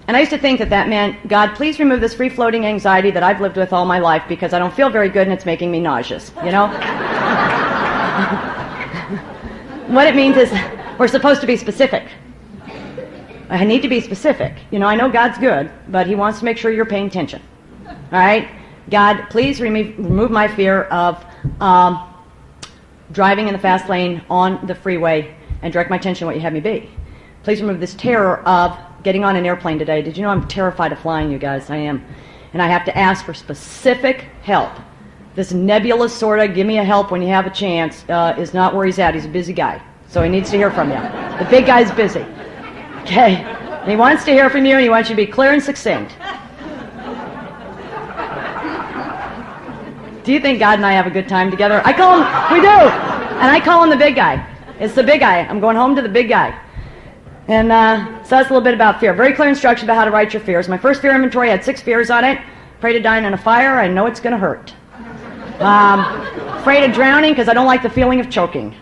And I used to think that meant, God, please remove this free-floating anxiety that I've lived with all my life because I don't feel very good and it's making me nauseous, you know? What it means is we're supposed to be specific. I need to be specific. You know, I know God's good, but he wants to make sure you're paying attention. All right? God, please remove my fear of driving in the fast lane on the freeway and direct my attention to what you have me be. Please remove this terror of getting on an airplane today. Did you know I'm terrified of flying, you guys? I am. And I have to ask for specific help. This nebulous sort of give me a help when you have a chance is not where he's at. He's a busy guy. So he needs to hear from you. The big guy's busy. Okay? And he wants to hear from you and he wants you to be clear and succinct. Do you think God and I have a good time together? I call him, we do. And I call him the big guy. It's the big guy. I'm going home to the big guy. And so that's a little bit about fear. Very clear instruction about how to write your fears. My first fear inventory had 6 fears on it. Afraid of dying in a fire. I know it's going to hurt. Afraid of drowning because I don't like the feeling of choking.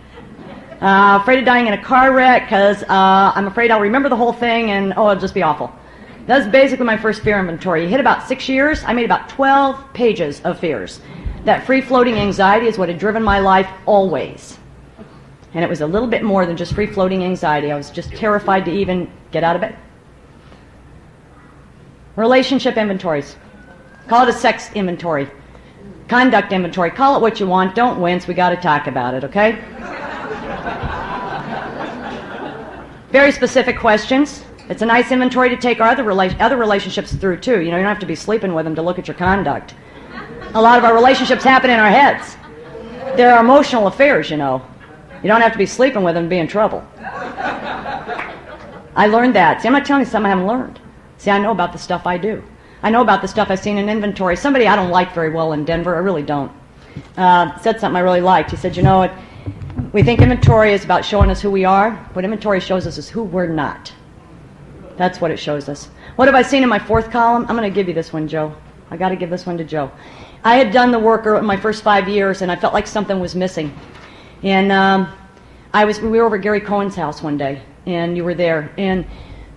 Afraid of dying in a car wreck because I'm afraid I'll remember the whole thing and, oh, it'll just be awful. That's basically my first fear inventory. You hit about 6 years, I made about 12 pages of fears. That free-floating anxiety is what had driven my life always. And it was a little bit more than just free-floating anxiety. I was just terrified to even get out of bed. Relationship inventories. Call it a sex inventory. Conduct inventory. Call it what you want. Don't wince. We got to talk about it, okay? Very specific questions. It's a nice inventory to take our other relationships through, too. You know, you don't have to be sleeping with them to look at your conduct. A lot of our relationships happen in our heads. They're emotional affairs, you know. You don't have to be sleeping with them to be in trouble. I learned that. See, I'm not telling you something I haven't learned. See, I know about the stuff I do. I know about the stuff I've seen in inventory. Somebody I don't like very well in Denver, I really don't, said something I really liked. He said, you know, we think inventory is about showing us who we are. What inventory shows us is who we're not. That's what it shows us. What have I seen in my fourth column? I'm going to give you this one, Joe. I got to give this one to Joe. I had done the work in my first 5 years, and I felt like something was missing. And we were over at Gary Cohen's house one day, and you were there. And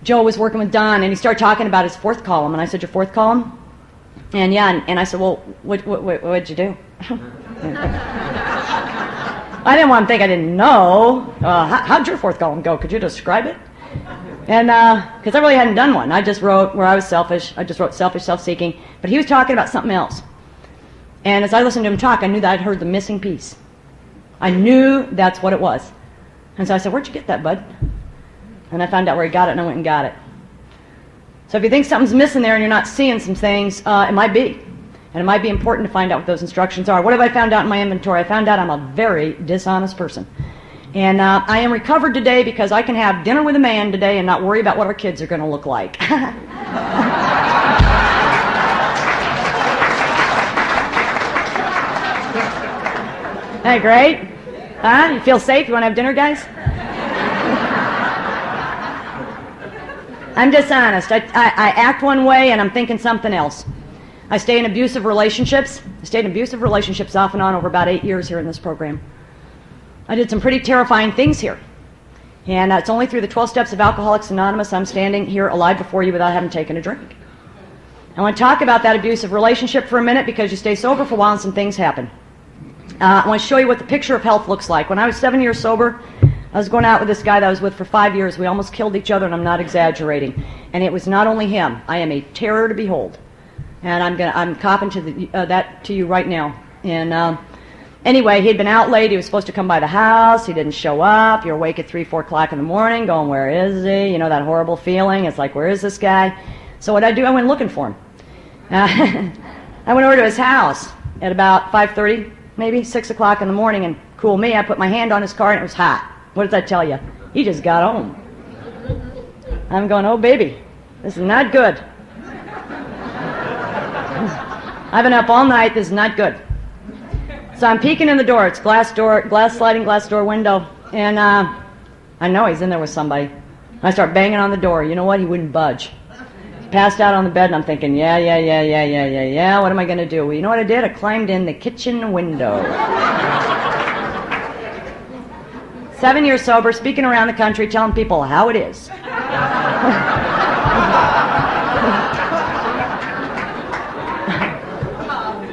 Joe was working with Don, and he started talking about his fourth column. And I said, your fourth column? And yeah, and I said, well, what'd you do? I didn't want him to think I didn't know. How'd your fourth column go? Could you describe it? And because I really hadn't done one. I just wrote where I was selfish. I just wrote selfish, self-seeking. But he was talking about something else. And as I listened to him talk, I knew that I'd heard the missing piece. I knew that's what it was. And so I said, where'd you get that, bud? And I found out where he got it, and I went and got it. So if you think something's missing there and you're not seeing some things, it might be. And it might be important to find out what those instructions are. What have I found out in my inventory? I found out I'm a very dishonest person. And I am recovered today because I can have dinner with a man today and not worry about what our kids are going to look like. Hey, great? Huh? You feel safe? You want to have dinner, guys? I'm dishonest. I act one way and I'm thinking something else. I stay in abusive relationships. I stayed in abusive relationships off and on over about 8 years here in this program. I did some pretty terrifying things here. And it's only through the 12 steps of Alcoholics Anonymous I'm standing here alive before you without having taken a drink. I want to talk about that abusive relationship for a minute because you stay sober for a while and some things happen. I want to show you what the picture of health looks like. When I was 7 years sober, I was going out with this guy that I was with for 5 years. We almost killed each other, and I'm not exaggerating. And it was not only him. I am a terror to behold. And I'm copping to that to you right now. And anyway, he'd been out late. He was supposed to come by the house. He didn't show up. You're awake at 3, 4 o'clock in the morning going, where is he? You know, that horrible feeling. It's like, where is this guy? So what I do, I went looking for him. I went over to his house at about 5:30, maybe 6 o'clock in the morning, and cool me, I put my hand on his car and it was hot. What does that tell you? He just got home. I'm going, oh baby, this is not good. I've been up all night, this is not good. So I'm peeking in the door, it's sliding glass door window, and I know he's in there with somebody. I start banging on the door. You know what? He wouldn't budge. Passed out on the bed, and I'm thinking, yeah, what am I going to do? Well, you know what I did? I climbed in the kitchen window. 7 years sober, speaking around the country, telling people how it is.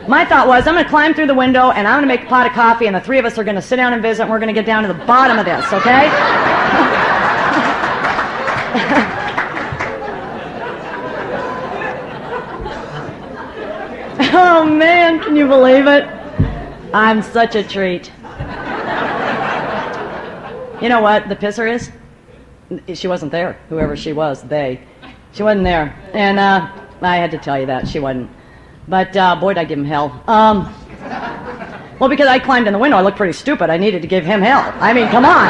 My thought was, I'm going to climb through the window, and I'm going to make a pot of coffee, and the three of us are going to sit down and visit, and we're going to get down to the bottom of this, okay? Oh, man, can you believe it? I'm such a treat. You know what the pisser is? She wasn't there, whoever she was, She wasn't there. And I had to tell you that, she wasn't. But, boy, did I give him hell. Well, because I climbed in the window, I looked pretty stupid. I needed to give him hell. I mean, come on.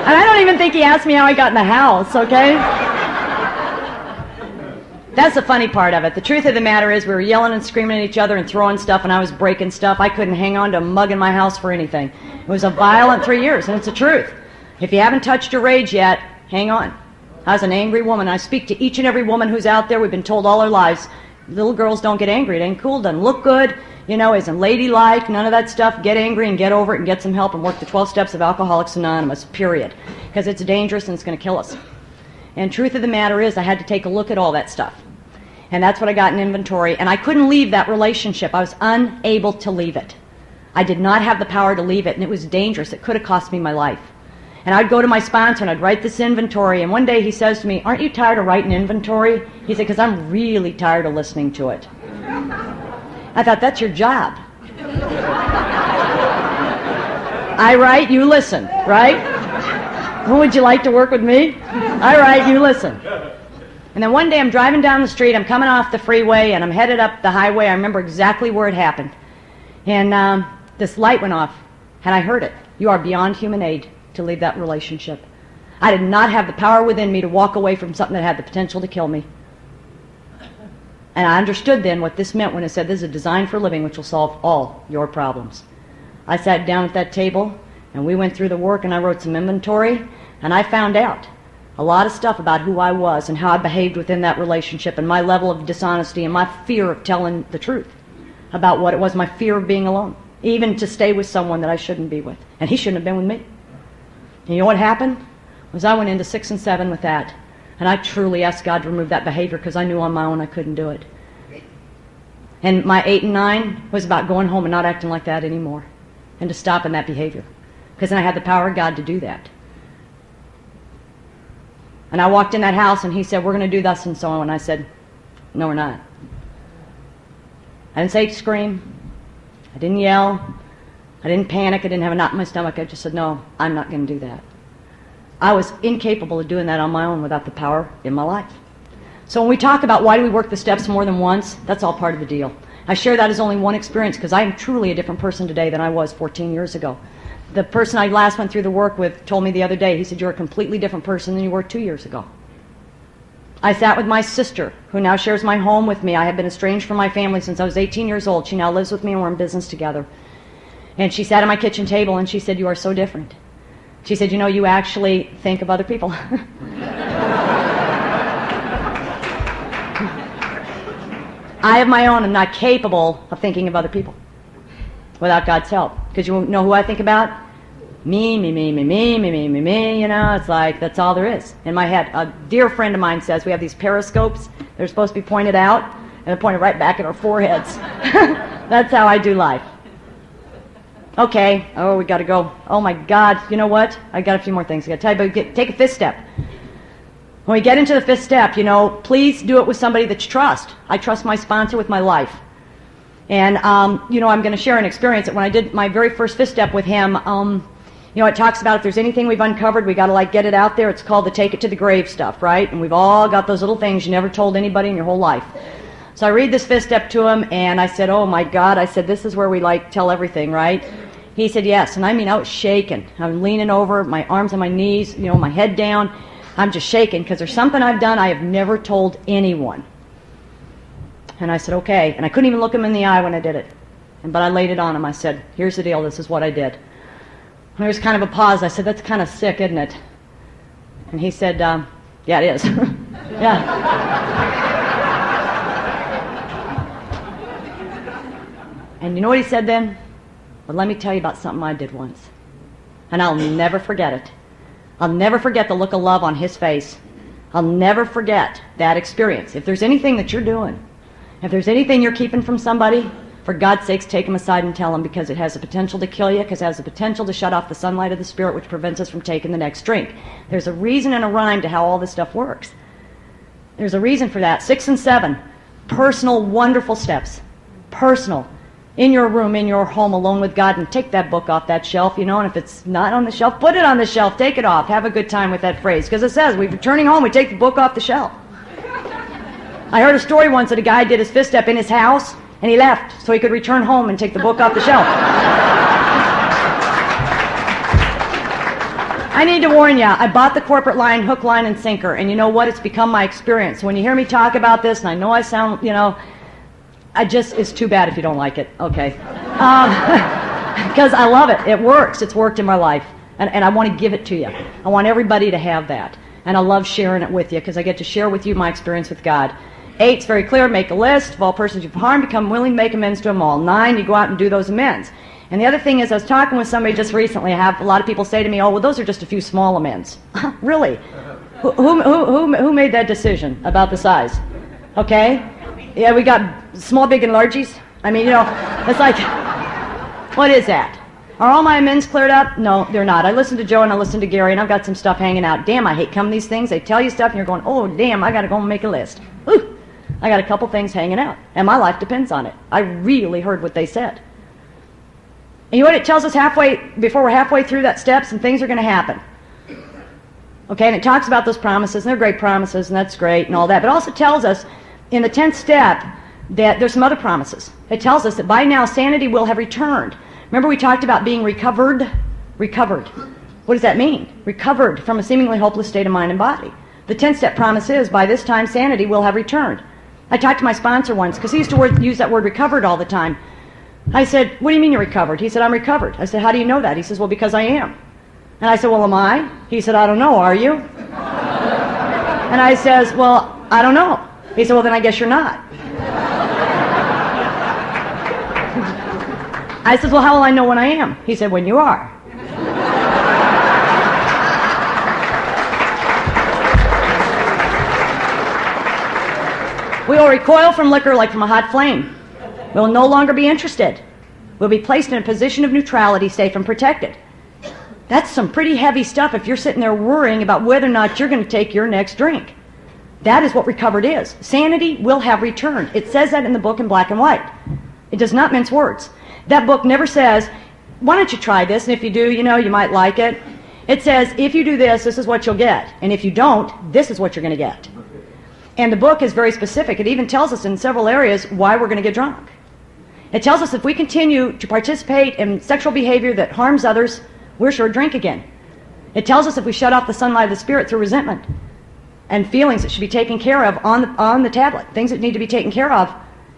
And I don't even think he asked me how I got in the house, okay? That's the funny part of it. The truth of the matter is we were yelling and screaming at each other and throwing stuff, and I was breaking stuff. I couldn't hang on to a mug in my house for anything. It was a violent 3 years, and it's the truth. If you haven't touched your rage yet, hang on. I was an angry woman. I speak to each and every woman who's out there. We've been told all our lives, little girls don't get angry. It ain't cool, doesn't look good, you know, isn't ladylike, none of that stuff. Get angry and get over it and get some help and work the 12 steps of Alcoholics Anonymous, period. Because it's dangerous and it's going to kill us. And truth of the matter is I had to take a look at all that stuff. And that's what I got in inventory. And I couldn't leave that relationship. I was unable to leave it. I did not have the power to leave it, and it was dangerous. It could have cost me my life. And I'd go to my sponsor, and I'd write this inventory, and one day he says to me, aren't you tired of writing inventory? He said, because I'm really tired of listening to it. I thought, that's your job. I write, you listen, right? Who would you like to work with me? I write, you listen. And then one day I'm driving down the street, I'm coming off the freeway, and I'm headed up the highway. I remember exactly where it happened. And this light went off, and I heard it. You are beyond human aid to leave that relationship. I did not have the power within me to walk away from something that had the potential to kill me. And I understood then what this meant when it said this is a design for living which will solve all your problems. I sat down at that table, and we went through the work, and I wrote some inventory, and I found out a lot of stuff about who I was and how I behaved within that relationship and my level of dishonesty and my fear of telling the truth about what it was, my fear of being alone, even to stay with someone that I shouldn't be with. And he shouldn't have been with me. And you know what happened? Was I went into 6 and 7 with that. And I truly asked God to remove that behavior because I knew on my own I couldn't do it. And my 8 and 9 was about going home and not acting like that anymore and to stop in that behavior. Because then I had the power of God to do that. And I walked in that house and he said, we're going to do thus and so on. And I said, no, we're not. I didn't say scream. I didn't yell. I didn't panic. I didn't have a knot in my stomach. I just said, no, I'm not going to do that. I was incapable of doing that on my own without the power in my life. So when we talk about why do we work the steps more than once, that's all part of the deal. I share that as only one experience because I am truly a different person today than I was 14 years ago. The person I last went through the work with told me the other day, he said, you're a completely different person than you were 2 years ago. I sat with my sister, who now shares my home with me. I have been estranged from my family since I was 18 years old. She now lives with me and we're in business together. And she sat at my kitchen table and she said, you are so different. She said, you know, you actually think of other people. I of my own am not capable of thinking of other people without God's help. Because you know who I think about? Me, me, me, me, me, me, me, me, me, you know, it's like that's all there is in my head. A dear friend of mine says we have these periscopes. They're supposed to be pointed out, and they're pointed right back at our foreheads. That's how I do life. Okay, oh, we got to go. Oh, my God, you know what? I got a few more things I got to tell you, but take a fifth step. When we get into the fifth step, you know, please do it with somebody that you trust. I trust my sponsor with my life. And, you know, I'm going to share an experience that when I did my very first fifth step with him, you know, it talks about if there's anything we've uncovered, we got to, like, get it out there. It's called the take it to the grave stuff, right? And we've all got those little things you never told anybody in your whole life. So I read this fifth step to him, and I said, oh, my God. I said, this is where we, like, tell everything, right? He said, yes. And I mean, I was shaking. I'm leaning over, my arms on my knees, you know, my head down. I'm just shaking because there's something I've done I have never told anyone. And I said, okay. And I couldn't even look him in the eye when I did it. But I laid it on him. I said, here's the deal. This is what I did. And there was kind of a pause. I said, that's kind of sick, isn't it? And he said, yeah, it is. Yeah. And you know what he said then? Well, let me tell you about something I did once. And I'll never forget it. I'll never forget the look of love on his face. I'll never forget that experience. If there's anything that you're doing, if there's anything you're keeping from somebody, for God's sakes, take them aside and tell them, because it has the potential to kill you, because it has the potential to shut off the sunlight of the Spirit, which prevents us from taking the next drink. There's a reason and a rhyme to how all this stuff works. There's a reason for that. 6 and 7, personal, wonderful steps. Personal. In your room, in your home, alone with God, and take that book off that shelf, you know, and if it's not on the shelf, put it on the shelf, take it off, have a good time with that phrase, because it says, we're returning home, we take the book off the shelf. I heard a story once that a guy did his fifth step in his house, and he left so he could return home and take the book off the shelf. I need to warn you, I bought the corporate line, hook, line, and sinker, and you know what, it's become my experience. When you hear me talk about this, and I know I sound, you know, it's too bad if you don't like it, okay. Because I love it. It works. It's worked in my life. And I want to give it to you. I want everybody to have that. And I love sharing it with you because I get to share with you my experience with God. 8's very clear. Make a list of all persons you've harmed. Become willing to make amends to them all. 9, you go out and do those amends. And the other thing is, I was talking with somebody just recently. I have a lot of people say to me, oh, well, those are just a few small amends. Really? Who made that decision about the size? Okay? Yeah, we got small, big, and largies. I mean, you know, it's like, what is that? Are all my amends cleared up? No, they're not. I listened to Joe and I listened to Gary, and I've got some stuff hanging out. Damn, I hate coming to these things. They tell you stuff, and you're going, oh, damn, I got to go and make a list. Whew, I got a couple things hanging out, and my life depends on it. I really heard what they said. And you know what? It tells us before we're halfway through that steps, and things are going to happen. Okay, and it talks about those promises, and they're great promises, and that's great, and all that. But it also tells us, in the 10th step, that there's some other promises. It tells us that by now sanity will have returned. Remember we talked about being recovered? Recovered. What does that mean? Recovered from a seemingly hopeless state of mind and body. The 10th step promise is by this time sanity will have returned. I talked to my sponsor once because he used to use that word recovered all the time. I said, what do you mean you're recovered? He said, I'm recovered. I said, how do you know that? He says, well, because I am. And I said, well, am I? He said, I don't know, are you? And I says, well, I don't know. He said, well, then I guess you're not. I said, well, how will I know when I am? He said, when you are. We will recoil from liquor like from a hot flame. We will no longer be interested. We'll be placed in a position of neutrality, safe and protected. That's some pretty heavy stuff if you're sitting there worrying about whether or not you're going to take your next drink. That is what recovered is. Sanity will have returned. It says that in the book in black and white. It does not mince words. That book never says, why don't you try this, and if you do, you might like it. It says, if you do this, this is what you'll get. And if you don't, this is what you're going to get. And the book is very specific. It even tells us in several areas why we're going to get drunk. It tells us if we continue to participate in sexual behavior that harms others, we're sure to drink again. It tells us if we shut off the sunlight of the Spirit through resentment and feelings that should be taken care of on the tablet, things that need to be taken care of,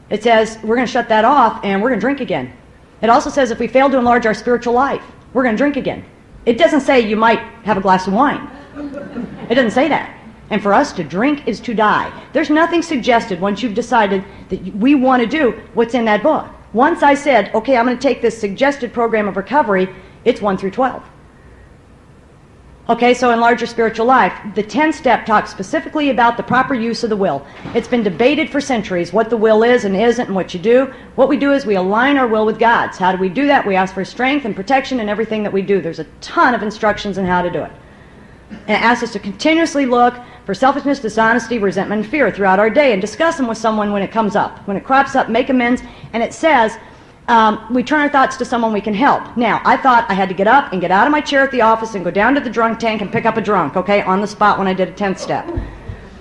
it says we're going to shut that off and we're going to drink again. It also says if we fail to enlarge our spiritual life, we're going to drink again. It doesn't say you might have a glass of wine. It doesn't say that. And for us to drink is to die. There's nothing suggested once you've decided that we want to do what's in that book. Once I said, okay, I'm going to take this suggested program of recovery, it's 1 through 12. Okay, so enlarge your spiritual life. The 10-step talks specifically about the proper use of the will. It's been debated for centuries what the will is and isn't and what you do. What we do is we align our will with God's. How do we do that? We ask for strength and protection in everything that we do. There's a ton of instructions on how to do it. And it asks us to continuously look for selfishness, dishonesty, resentment, and fear throughout our day and discuss them with someone when it comes up. When it crops up, make amends. And it says we turn our thoughts to someone we can help. Now, I thought I had to get up and get out of my chair at the office and go down to the drunk tank and pick up a drunk, okay, on the spot when I did a 10th step.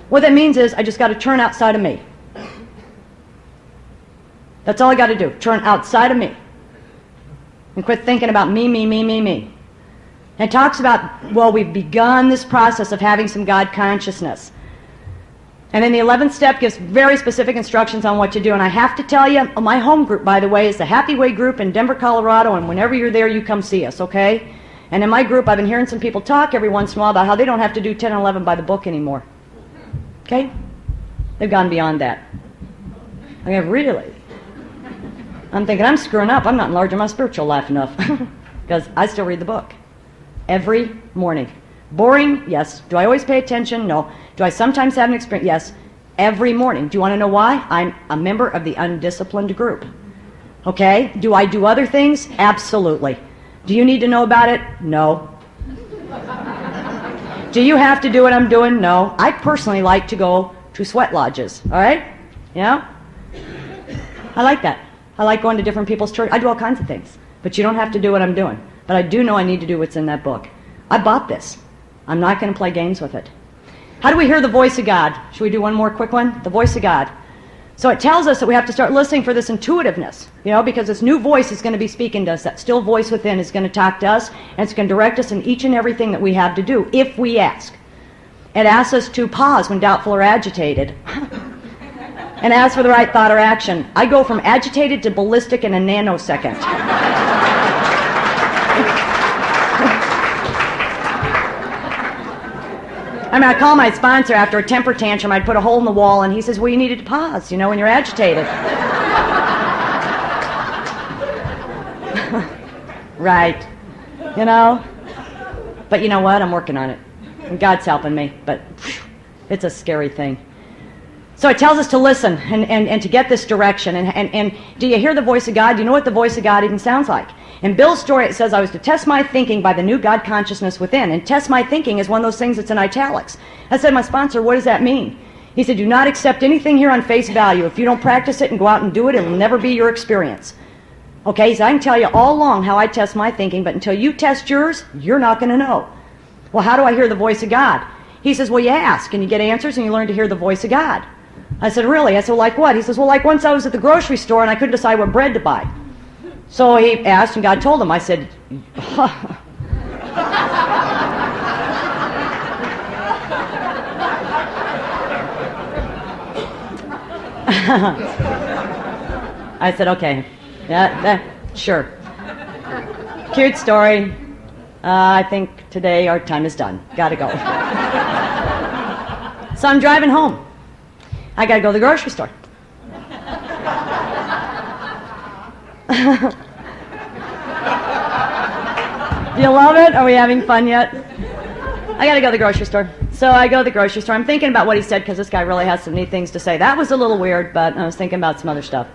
What that means is I just got to turn outside of me. That's all I got to do, turn outside of me. And quit thinking about me, me, me, me, me. And it talks about, well, we've begun this process of having some God consciousness. And then the 11th step gives very specific instructions on what to do. And I have to tell you, my home group, by the way, is the Happy Way group in Denver, Colorado. And whenever you're there, you come see us, okay? And in my group, I've been hearing some people talk every once in a while about how they don't have to do 10 and 11 by the book anymore. Okay? They've gone beyond that. I mean, really? I'm thinking, I'm screwing up. I'm not enlarging my spiritual life enough. Because I still read the book. Every morning. Boring? Yes. Do I always pay attention? No. Do I sometimes have an experience? Yes. Every morning. Do you want to know why? I'm a member of the undisciplined group. Okay? Do I do other things? Absolutely. Do you need to know about it? No. Do you have to do what I'm doing? No. I personally like to go to sweat lodges. All right? Yeah? I like that. I like going to different people's church. I do all kinds of things. But you don't have to do what I'm doing. But I do know I need to do what's in that book. I bought this. I'm not going to play games with it. How do we hear the voice of God? Should we do one more quick one? The voice of God. So it tells us that we have to start listening for this intuitiveness, because this new voice is going to be speaking to us. That still voice within is going to talk to us, and it's going to direct us in each and everything that we have to do, if we ask. It asks us to pause when doubtful or agitated. And ask for the right thought or action. I go from agitated to ballistic in a nanosecond. I mean, I call my sponsor after a temper tantrum. I'd put a hole in the wall, and he says, well, you needed to pause, when you're agitated. Right. But you know what? I'm working on it. And God's helping me, but it's a scary thing. So it tells us to listen and to get this direction. And do you hear the voice of God? Do you know what the voice of God even sounds like? In Bill's story, it says, I was to test my thinking by the new God consciousness within. And test my thinking is one of those things that's in italics. I said, my sponsor, what does that mean? He said, do not accept anything here on face value. If you don't practice it and go out and do it, it will never be your experience. Okay, so I can tell you all along how I test my thinking, but until you test yours, you're not going to know. Well, how do I hear the voice of God? He says, well, you ask, and you get answers, and you learn to hear the voice of God. I said, really? I said, well, like what? He says, well, like once I was at the grocery store, and I couldn't decide what bread to buy. So he asked, and God told him. I said, I said, okay, sure. Cute story. I think today our time is done. Gotta go. So I'm driving home. I gotta go to the grocery store. Do you love it? Are we having fun yet? I gotta go to the grocery store. So I go to the grocery store. I'm thinking about what he said because this guy really has some neat things to say. That was a little weird, but I was thinking about some other stuff.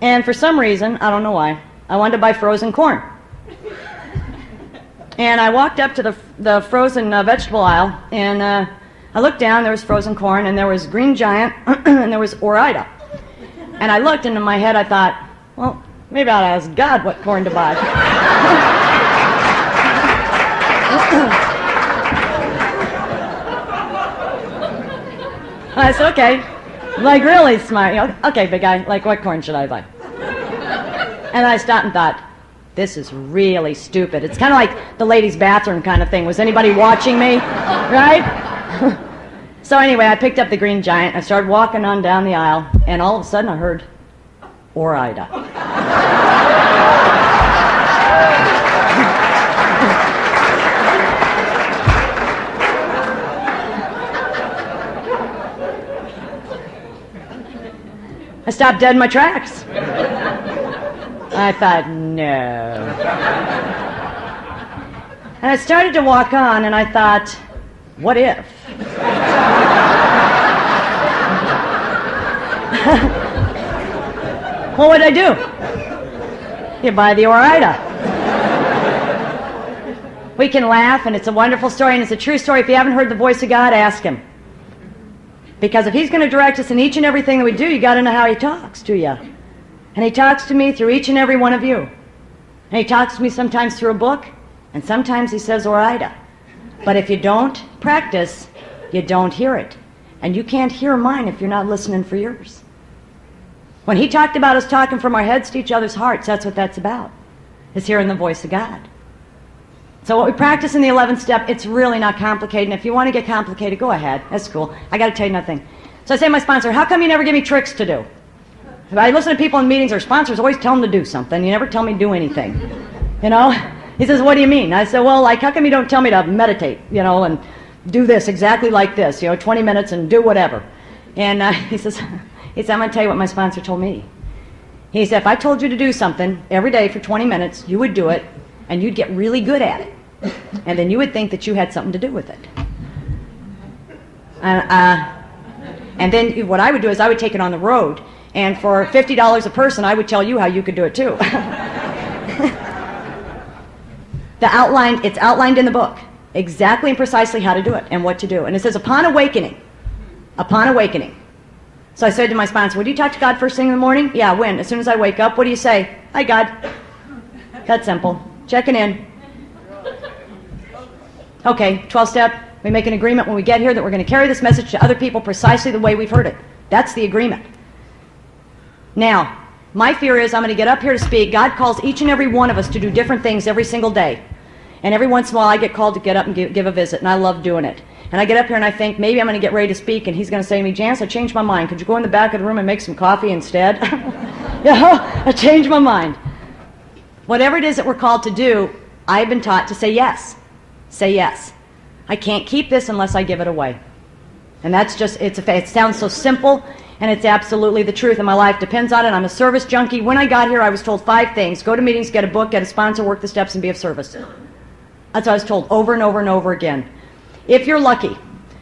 And for some reason, I don't know why, I wanted to buy frozen corn. And I walked up to the frozen vegetable aisle, and I looked down, there was frozen corn, and there was Green Giant, and there was Ore-Ida. And I looked, and in my head I thought, well, maybe I'll ask God what corn to buy. I said, okay, like really smart. You know, okay, big guy, like what corn should I buy? And I stopped and thought, this is really stupid. It's kind of like the ladies' bathroom kind of thing. Was anybody watching me? Right? So anyway, I picked up the Green Giant. I started walking on down the aisle, and all of a sudden I heard Ore-Ida. I stopped dead in my tracks. I thought, no. And I started to walk on, and I thought, what if? What would I do? You buy the Ore-Ida. We can laugh, and it's a wonderful story, and it's a true story. If you haven't heard the voice of God, ask him. Because if he's going to direct us in each and everything that we do, you got to know how he talks to you. And he talks to me through each and every one of you. And he talks to me sometimes through a book, and sometimes he says Ore-Ida. But if you don't practice, you don't hear it. And you can't hear mine if you're not listening for yours. When he talked about us talking from our heads to each other's hearts, that's what that's about, is hearing the voice of God. So what we practice in the 11th step, it's really not complicated. And if you want to get complicated, go ahead. That's cool. I got to tell you nothing. So I say to my sponsor, how come you never give me tricks to do? If I listen to people in meetings, their sponsors always tell them to do something. You never tell me to do anything. You know? He says, what do you mean? I said, well, like, how come you don't tell me to meditate, you know, and do this exactly like this, you know, 20 minutes and do whatever. And he says, I'm going to tell you what my sponsor told me. He said, if I told you to do something every day for 20 minutes, you would do it, and you'd get really good at it. And then you would think that you had something to do with it. And then what I would do is I would take it on the road, and for $50 a person, I would tell you how you could do it too. It's outlined in the book, exactly and precisely how to do it and what to do. And it says, upon awakening. So I said to my sponsor, would you talk to God first thing in the morning? Yeah, when? As soon as I wake up, what do you say? Hi, God. That's simple. Checking in. Okay, 12 step. We make an agreement when we get here that we're going to carry this message to other people precisely the way we've heard it. That's the agreement. Now, my fear is I'm going to get up here to speak. God calls each and every one of us to do different things every single day. And every once in a while I get called to get up and give a visit, and I love doing it. And I get up here and I think, maybe I'm going to get ready to speak, and he's going to say to me, Janice, I changed my mind. Could you go in the back of the room and make some coffee instead? You know, I changed my mind. Whatever it is that we're called to do, I've been taught to say yes. Say yes. I can't keep this unless I give it away. And that's just, it sounds so simple, and it's absolutely the truth, and my life depends on it. I'm a service junkie. When I got here, I was told 5 things. Go to meetings, get a book, get a sponsor, work the steps, and be of service. That's what I was told over and over and over again. If you're lucky,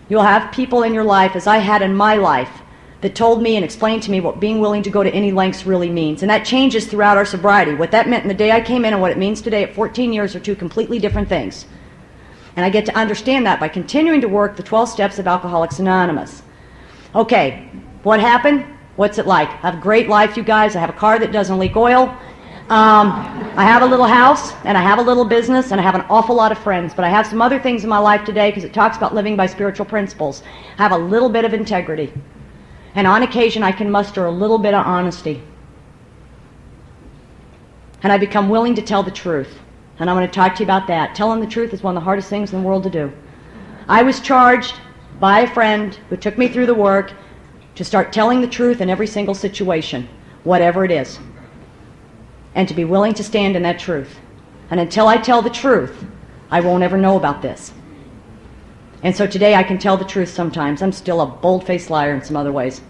you'll have people in your life, as I had in my life, that told me and explained to me what being willing to go to any lengths really means. And that changes throughout our sobriety. What that meant in the day I came in and what it means today at 14 years are 2 completely different things. And I get to understand that by continuing to work the 12 steps of Alcoholics Anonymous. Okay, what happened? What's it like? I have a great life, you guys. I have a car that doesn't leak oil. I have a little house, and I have a little business, and I have an awful lot of friends. But I have some other things in my life today because it talks about living by spiritual principles. I have a little bit of integrity. And on occasion, I can muster a little bit of honesty. And I become willing to tell the truth. And I'm going to talk to you about that. Telling the truth is one of the hardest things in the world to do. I was charged by a friend who took me through the work to start telling the truth in every single situation, whatever it is, and to be willing to stand in that truth. And until I tell the truth, I won't ever know about this. And so today I can tell the truth sometimes. I'm still a bold-faced liar in some other ways.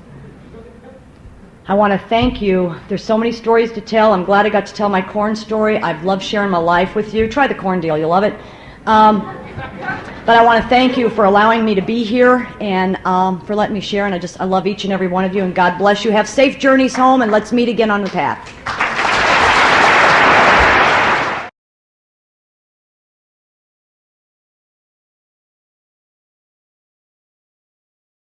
I want to thank you. There's so many stories to tell. I'm glad I got to tell my corn story. I've loved sharing my life with you. Try the corn deal. You'll love it. But I want to thank you for allowing me to be here and for letting me share. And I love each and every one of you. And God bless you. Have safe journeys home, and let's meet again on the path.